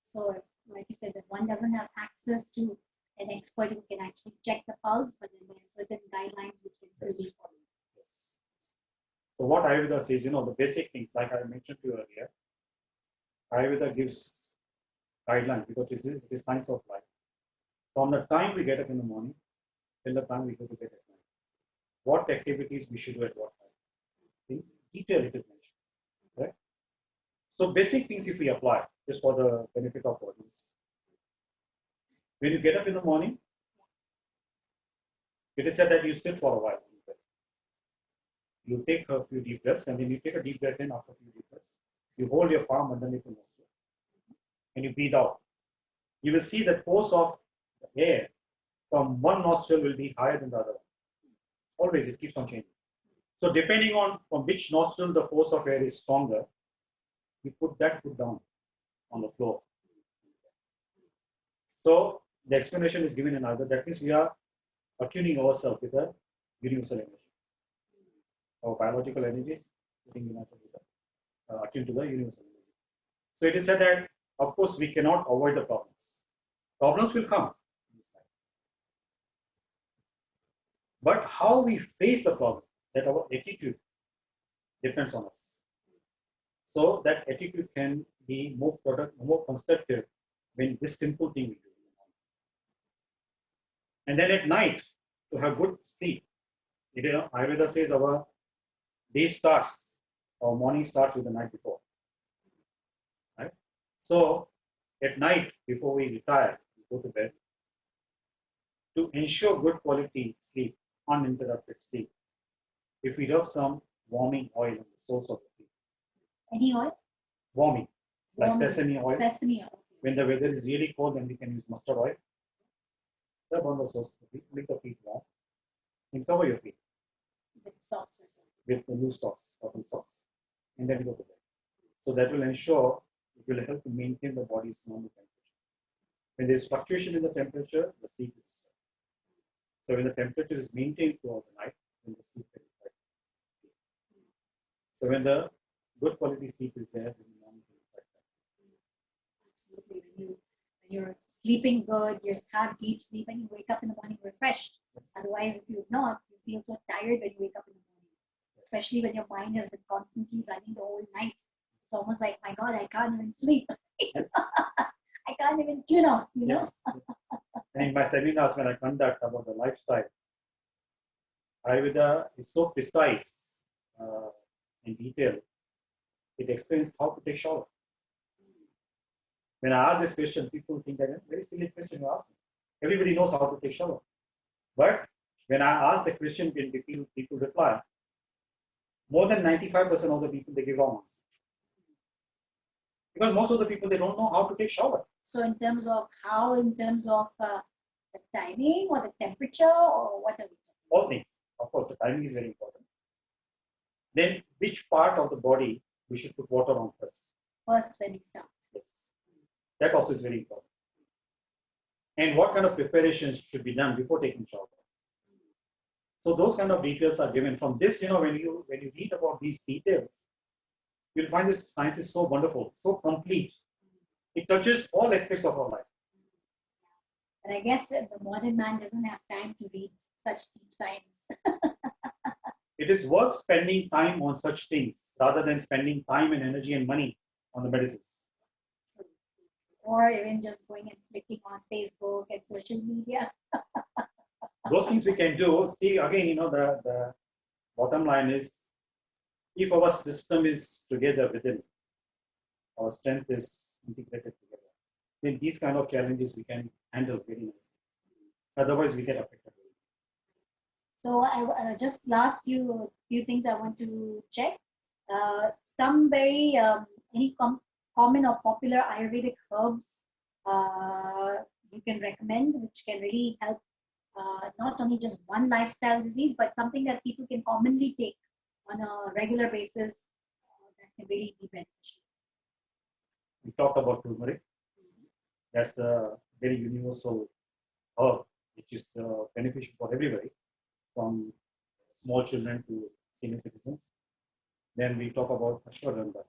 So, like you said, if one doesn't have access to an expert who can actually check the pulse, but then there are certain guidelines which can still be followed. Yes. So what Ayurveda says, the basic things, like I mentioned to you earlier, Ayurveda gives guidelines because it is science of life. From the time we get up in the morning till the time we go to bed at night, what activities we should do at what time. In detail it is mentioned. Right? So basic things if we apply, just for the benefit of audience. When you get up in the morning, it is said that you sit for a while. You take a few deep breaths and then you take a deep breath in after a few deep breaths. You hold your palm underneath the nostril and you breathe out. You will see that force of the air from one nostril will be higher than the other one. Always, it keeps on changing. So depending on from which nostril the force of air is stronger, you put that foot down on the floor. So the explanation is given in either. That means we are attuning ourselves with the universal energy. Our biological energy is akin to the universal energy. So it is said that, of course, we cannot avoid the problems. Problems will come. But how we face the problem, that our attitude depends on us. So that attitude can be more productive, more constructive when this simple thing we do. And then at night, to have good sleep. Ayurveda says our day starts, our morning starts with the night before. Right? So at night, before we retire, we go to bed, to ensure good quality sleep, uninterrupted sleep, if we rub some warming oil on the source of the sleep. Any oil? Warming, like sesame oil. Sesame oil. When the weather is really cold, then we can use mustard oil. Rub on the source of the feet, make the feet warm, and cover your feet. With socks or something. With the loose socks, cotton socks, and then go to bed. So that will ensure, it will help to maintain the body's normal temperature. When there is fluctuation in the temperature, the sleep is disturbed. So when the temperature is maintained throughout the night, then the sleep is quite deep. So when the good quality sleep is there, then the morning will be quite tight. Absolutely. When you're sleeping good, you have deep sleep, and you wake up in the morning refreshed. Yes. Otherwise, if you're not, you feel so tired when you wake up in the morning. Especially when your mind has been constantly running the whole night. It's almost like, my God, I can't even sleep. Yes. I can't even tune out, you know? Yes. And in my seminars, when I conduct about the lifestyle, Ayurveda is so precise in detail. It explains how to take shower. When I ask this question, people think that it's a very silly question you ask. Everybody knows how to take shower. But when I ask the question, when people reply, more than 95% of the people, they give wrong answers. Because most of the people, they don't know how to take shower. So in terms of the timing or the temperature, or what are we talking? All things. Of course, the timing is very important. Then which part of the body we should put water on first? First when it starts. Yes. That also is very important. And what kind of preparations should be done before taking shower? So those kind of details are given. From this, when you read about these details, you'll find this science is so wonderful, so complete. It touches all aspects of our life. But I guess that the modern man doesn't have time to read such deep science. It is worth spending time on such things rather than spending time and energy and money on the medicines. Or even just going and clicking on Facebook and social media. Those things we can do. See, again, the bottom line is, if our system is together within, our strength is integrated together, then these kind of challenges we can handle very nicely. Otherwise, we get affected. So I just last few things I want to check. Some very any common or popular Ayurvedic herbs you can recommend, which can really help not only just one lifestyle disease, but something that people can commonly take on a regular basis that can really be beneficial. We talked about turmeric. That's a very universal herb, which is beneficial for everybody, from small children to senior citizens. Then we talk about ashwagandha,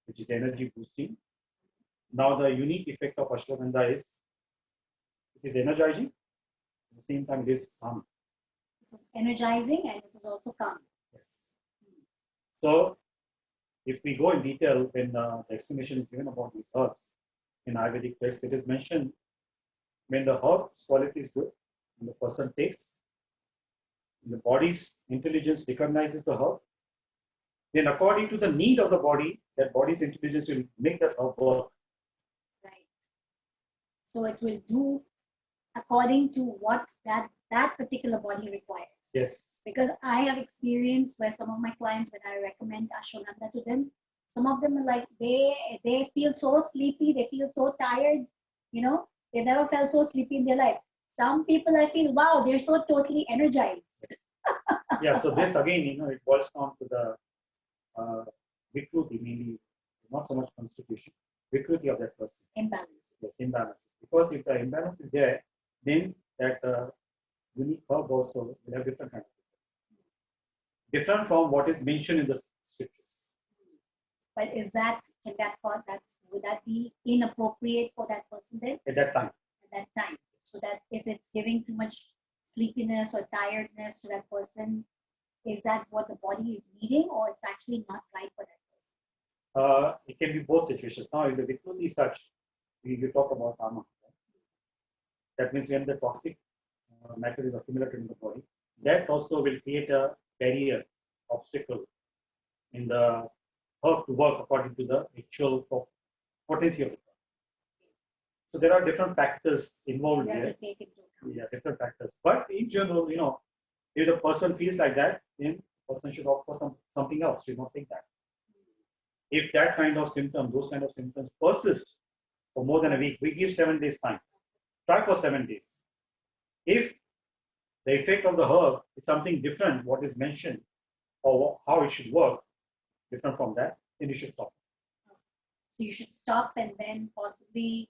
which is energy boosting. Now the unique effect of ashwagandha is it is energizing. At the same time, it is calming. It is energizing and it is also calming. Yes. So if we go in detail, when the explanation is given about these herbs in Ayurvedic text, it is mentioned when the herb's quality is good, and the person takes, the body's intelligence recognizes the herb, then according to the need of the body, that body's intelligence will make that herb work. Right. So it will do according to what that particular body requires. Yes. Because I have experienced where some of my clients, when I recommend ashwagandha to them, some of them are like, they feel so sleepy, they feel so tired, they never felt so sleepy in their life. Some people I feel, wow, they're so totally energized. Yeah, so this again, it boils down to the vikruti, mainly not so much constitution, vikruti of that person. Imbalance. Yes, imbalances. Because if the imbalance is there, then that unique herb also will have different kind of effect. different from what is mentioned in the scriptures. But is that, can that cause that, would that be inappropriate for that person then At that time. at that time? So that if it's giving too much sleepiness or tiredness to that person, is that what the body is needing, or it's actually not right for that person? It can be both situations. Now, in the Vikruti such, we talk about karma. That means when the toxic matter is accumulated in the body, that also will create a barrier, obstacle in the herb to work according to the actual potency of the herb. So there are different factors involved We have here. to take into account. Yeah, different factors. But in general, if the person feels like that, then the person should opt for something else. Should not take that. If that kind of symptom, those kind of symptoms persist for more than a week, we give 7 days time. Try for 7 days. If the effect of the herb is something different, what is mentioned, or how it should work, different from that, then you should stop. So you should stop and then possibly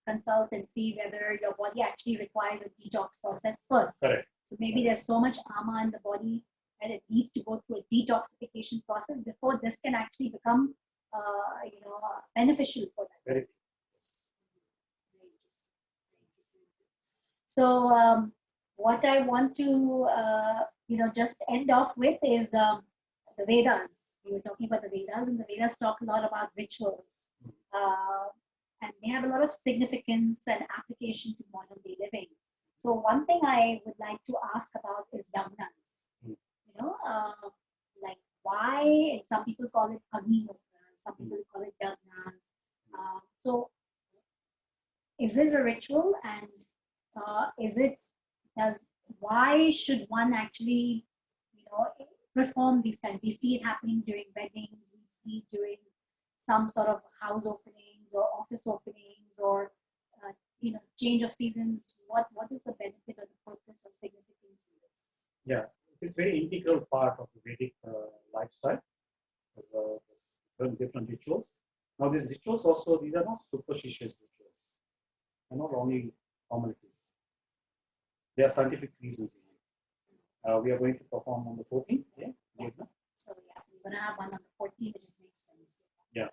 consult and see whether your body actually requires a detox process first. Correct. So maybe there's so much ama in the body that it needs to go through a detoxification process before this can actually become, beneficial for that. Very. So what I want to, just end off with is the Vedas. We were talking about the Vedas, and the Vedas talk a lot about rituals. And they have a lot of significance and application to modern day living. So one thing I would like to ask about is yagnas. Like why, and some people call it Agni Yagnas, some people call it yagnas. So is it a ritual, and why should one actually, perform these kind? We see it happening during weddings, we see it during some sort of house openings or office openings, or change of seasons. What is the benefit or the purpose or significance in this? Yeah, it's very integral part of the Vedic lifestyle. Different rituals. Now, these rituals also, these are not superstitious rituals. They're not only formalities. There are scientific reasons behind. We are going to perform on the 14th. So yeah, we're gonna have one on the 14th, which is next Wednesday. Yeah.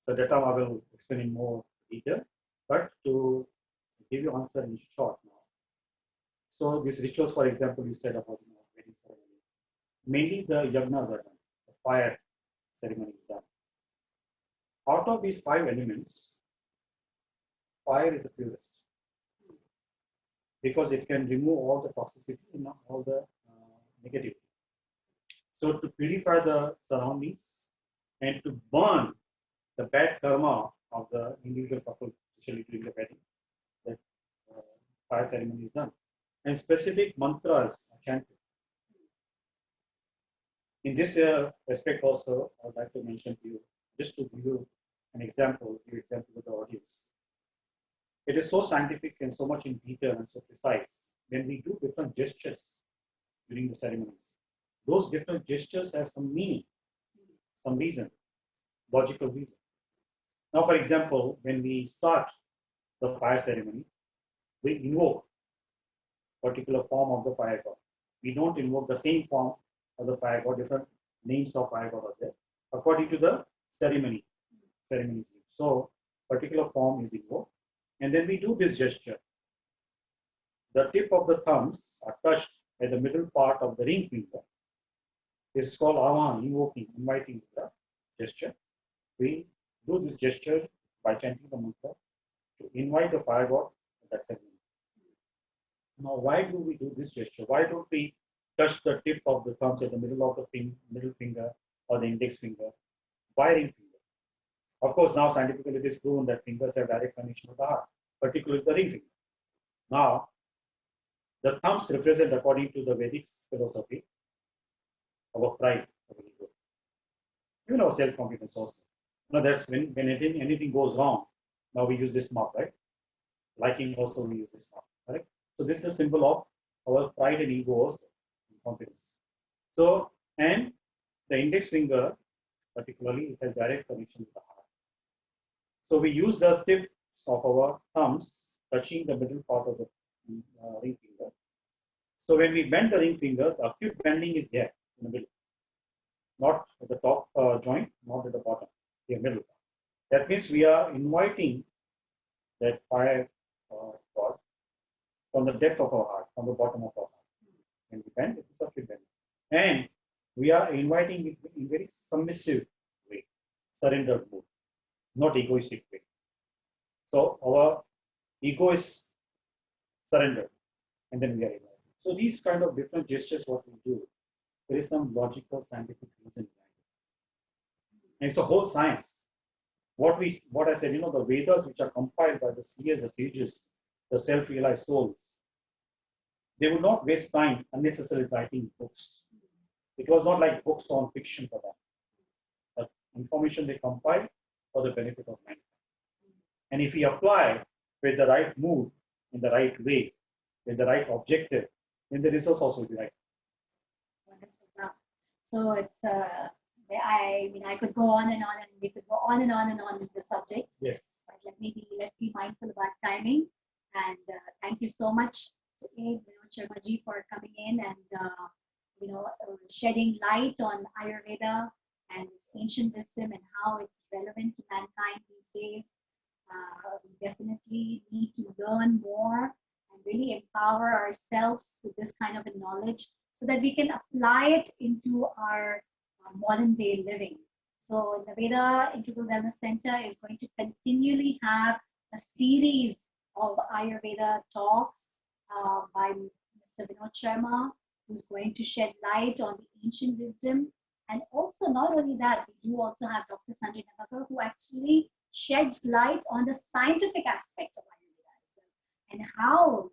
So that time I will explain in more detail. But to give you answer in short now. So these rituals, for example, you said about wedding ceremony. Mainly the yagnas are done. The fire ceremony is done. Out of these 5 elements, fire is the purest, because it can remove all the toxicity and all the negativity. So to purify the surroundings and to burn the bad karma of the individual couple, especially during the wedding, that fire ceremony is done. And specific mantras are chanted. In this aspect also, I would like to mention to you, just to give you an example, with the audience. It is so scientific and so much in detail and so precise. When we do different gestures during the ceremonies, those different gestures have some meaning, some reason, logical reason. Now, for example, when we start the fire ceremony, we invoke a particular form of the fire god. We don't invoke the same form of the fire god, different names of fire god are there, according to the ceremonies. So, particular form is invoked. And then we do this gesture. The tip of the thumbs are touched at the middle part of the ring finger. This is called avan, invoking, inviting the gesture. We do this gesture by chanting the mantra to invite the fire god at that ceremony. Now, why do we do this gesture? Why don't we touch the tip of the thumbs at the middle of the middle finger or the index finger by ring finger? Of course, now scientifically it is proven that fingers have direct connection with the heart, particularly the ring finger. Now, the thumbs represent, according to the Vedic philosophy, our pride, our ego, even our self-confidence also. Now, that's when anything goes wrong. Now we use this mark, right? Liking also we use this mark, right? So this is a symbol of our pride and ego also, and confidence. So, and the index finger, particularly, it has direct connection with the heart. So we use the tips of our thumbs touching the middle part of the ring finger. So when we bend the ring finger, the acute bending is there in the middle. not at the top joint, not at the bottom, the middle. That means we are inviting that fire God from the depth of our heart, from the bottom of our heart. And we bend, it is softly bend. And we are inviting it in very submissive way, surrendered mood, not egoistic way. So our ego is surrendered, and then we are invited. So these kind of different gestures, what we do, there is some logical, scientific reason behind it. And it's a whole science. What I said, the Vedas, which are compiled by the seers, the sages, the self-realized souls, they would not waste time unnecessarily writing books. It was not like books on fiction for them, but information they compiled for the benefit of mankind. And if we apply with the right mood, in the right way, with the right objective, then the resource also will be right. Wonderful. So it's I mean I could go on and on, and we could go on and on and on with the subject. Yes. But let's be mindful about timing. And thank you so much to Sharma ji for coming in and shedding light on Ayurveda and its ancient wisdom and how it's relevant to mankind these days. We definitely need to learn more and really empower ourselves with this kind of a knowledge so that we can apply it into our modern day living. So the Veda Integral Wellness Center is going to continually have a series of Ayurveda talks by Mr. Vinod Sharma, who's going to shed light on the ancient wisdom. And also, not only that, we do also have Dr. Sanjay Navagar, who actually sheds light on the scientific aspect of Ayurveda as well, and how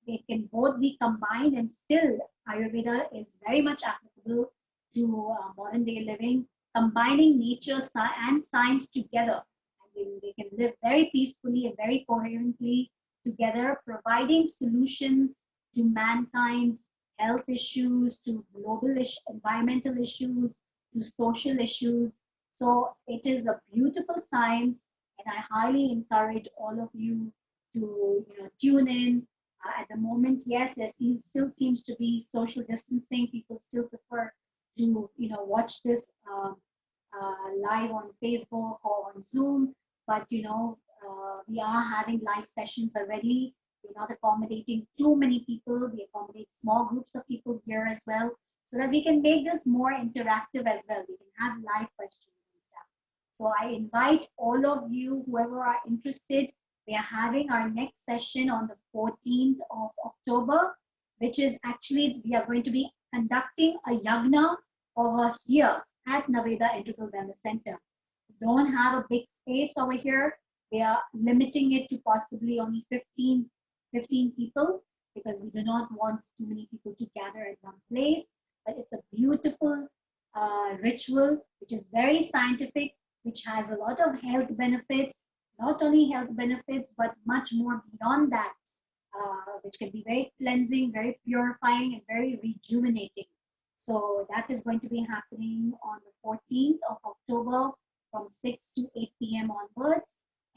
they can both be combined, and still Ayurveda is very much applicable to modern day living, combining nature and science together. And they can live very peacefully and very coherently together, providing solutions to mankind's health issues, to global environmental issues, to social issues. So it is a beautiful science, and I highly encourage all of you to tune in. At the moment, yes, there still seems to be social distancing. People still prefer to watch this live on Facebook or on Zoom, but we are having live sessions already. We're not accommodating too many people. We accommodate small groups of people here as well, so that we can make this more interactive as well. We can have live questions and stuff. So I invite all of you, whoever are interested. We are having our next session on the 14th of October, which is actually, we are going to be conducting a yagna over here at Naveda Integral Wellness Center. We don't have a big space over here. We are limiting it to possibly only 15 people, because we do not want too many people to gather at one place. But it's a beautiful ritual, which is very scientific, which has a lot of health benefits, not only health benefits, but much more beyond that, which can be very cleansing, very purifying, and very rejuvenating. So that is going to be happening on the 14th of October from 6 to 8 p.m. onwards.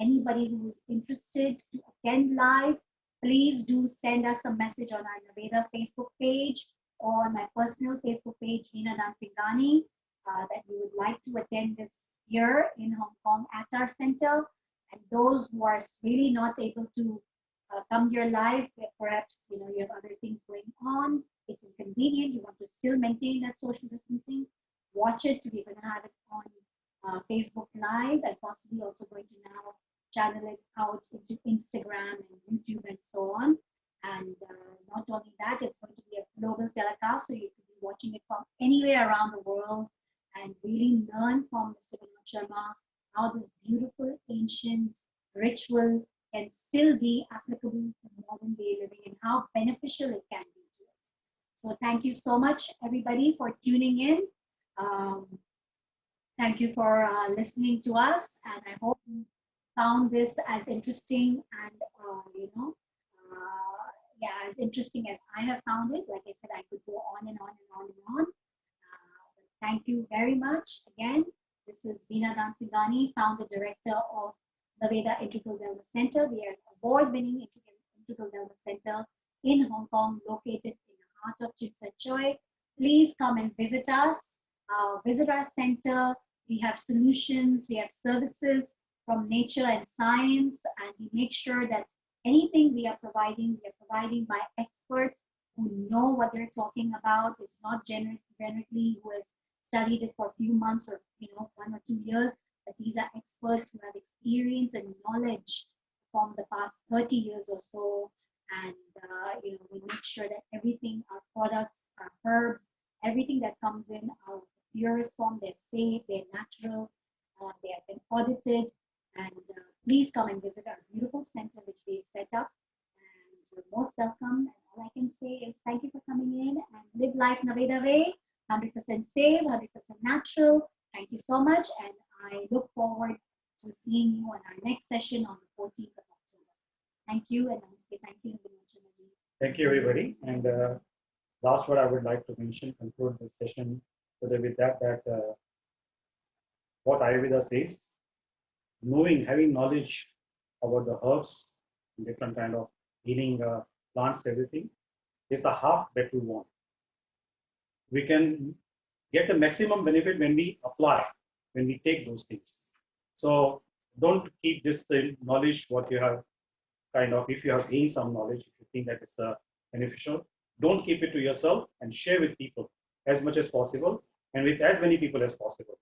Anybody who is interested to attend live, please do send us a message on our Naveda Facebook page or on my personal Facebook page, Veena Dansingani, that you would like to attend this year in Hong Kong at our center. And those who are really not able to come here live, perhaps you have other things going on, it's inconvenient, you want to still maintain that social distancing, watch it. We're going to have it on Facebook Live, and possibly also going to now channel it out into Instagram and YouTube and so on. And not only that, it's going to be a global telecast, so you can be watching it from anywhere around the world and really learn from Mr. Vinod Sharma how this beautiful ancient ritual can still be applicable to modern day living and how beneficial it can be to us. So thank you so much, everybody, for tuning in. Thank you for listening to us, and I hope you found this as interesting and as interesting as I have found it. Like I said, I could go on and on and on and on. Thank you very much again. This is Veena Dansingani, founder director of the Veda Integral Wellness Center. We are an award-winning Integral Wellness Center in Hong Kong, located in the heart of Chip Saint Choi. Please come and visit us. visit our center. We have solutions, we have services from nature and science, and we make sure that anything we are providing by experts who know what they're talking about. It's not generically who has studied it for a few months or 1 or 2 years, but these are experts who have experience and knowledge from the past 30 years or so. And we make sure that everything, our products, our herbs, everything that comes in are of the purest form. They're safe, they're natural, they have been audited. And please come and visit our beautiful center which we've set up. And you're most welcome. And all I can say is thank you for coming in and live life Naveda way, 100% safe, 100% natural. Thank you so much. And I look forward to seeing you on our next session on the 14th of October. Thank you and namaste. Thank you. Thank you, everybody. And last what I would like to mention, conclude this session today with that what Ayurveda says, having knowledge about the herbs, different kind of healing plants, everything, is the half that we want. We can get the maximum benefit when we apply, when we take those things. So don't keep this knowledge what you have if you have gained some knowledge, if you think that it's beneficial, don't keep it to yourself and share with people as much as possible and with as many people as possible.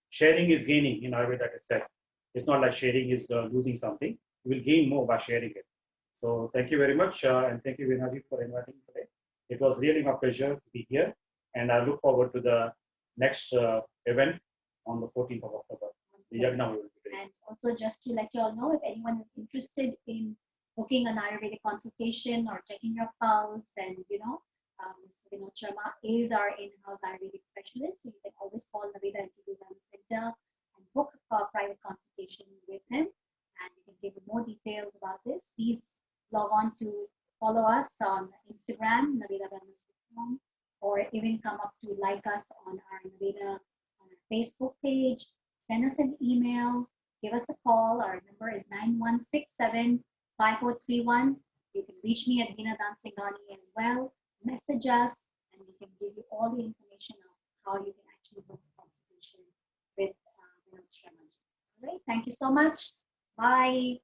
Sharing is gaining in Ayurveda, that is said. It's not like sharing is losing something. You will gain more by sharing it. So thank you very much. And thank you, Vinaji, for inviting me today. It was really my pleasure to be here. And I look forward to the next event on the 14th of October. The Yagna will be great. And also just to let you all know, if anyone is interested in booking an Ayurvedic consultation or checking your pulse, and Mr. Vinod Sharma is our in-house Ayurvedic specialist, so you can always call Naveda Wellness Center and book a private consultation with him, and we can give you more details about this. Please log on to follow us on Instagram, NavedaWellness.com, or even come up to like us on our Naveda on our Facebook page. Send us an email, give us a call. Our number is 9167-5431. You can reach me at Veena Dansingani as well. Message us, and we can give you all the information of how you can actually book a consultation with Vinod Sharma. All right. Thank you so much. Bye.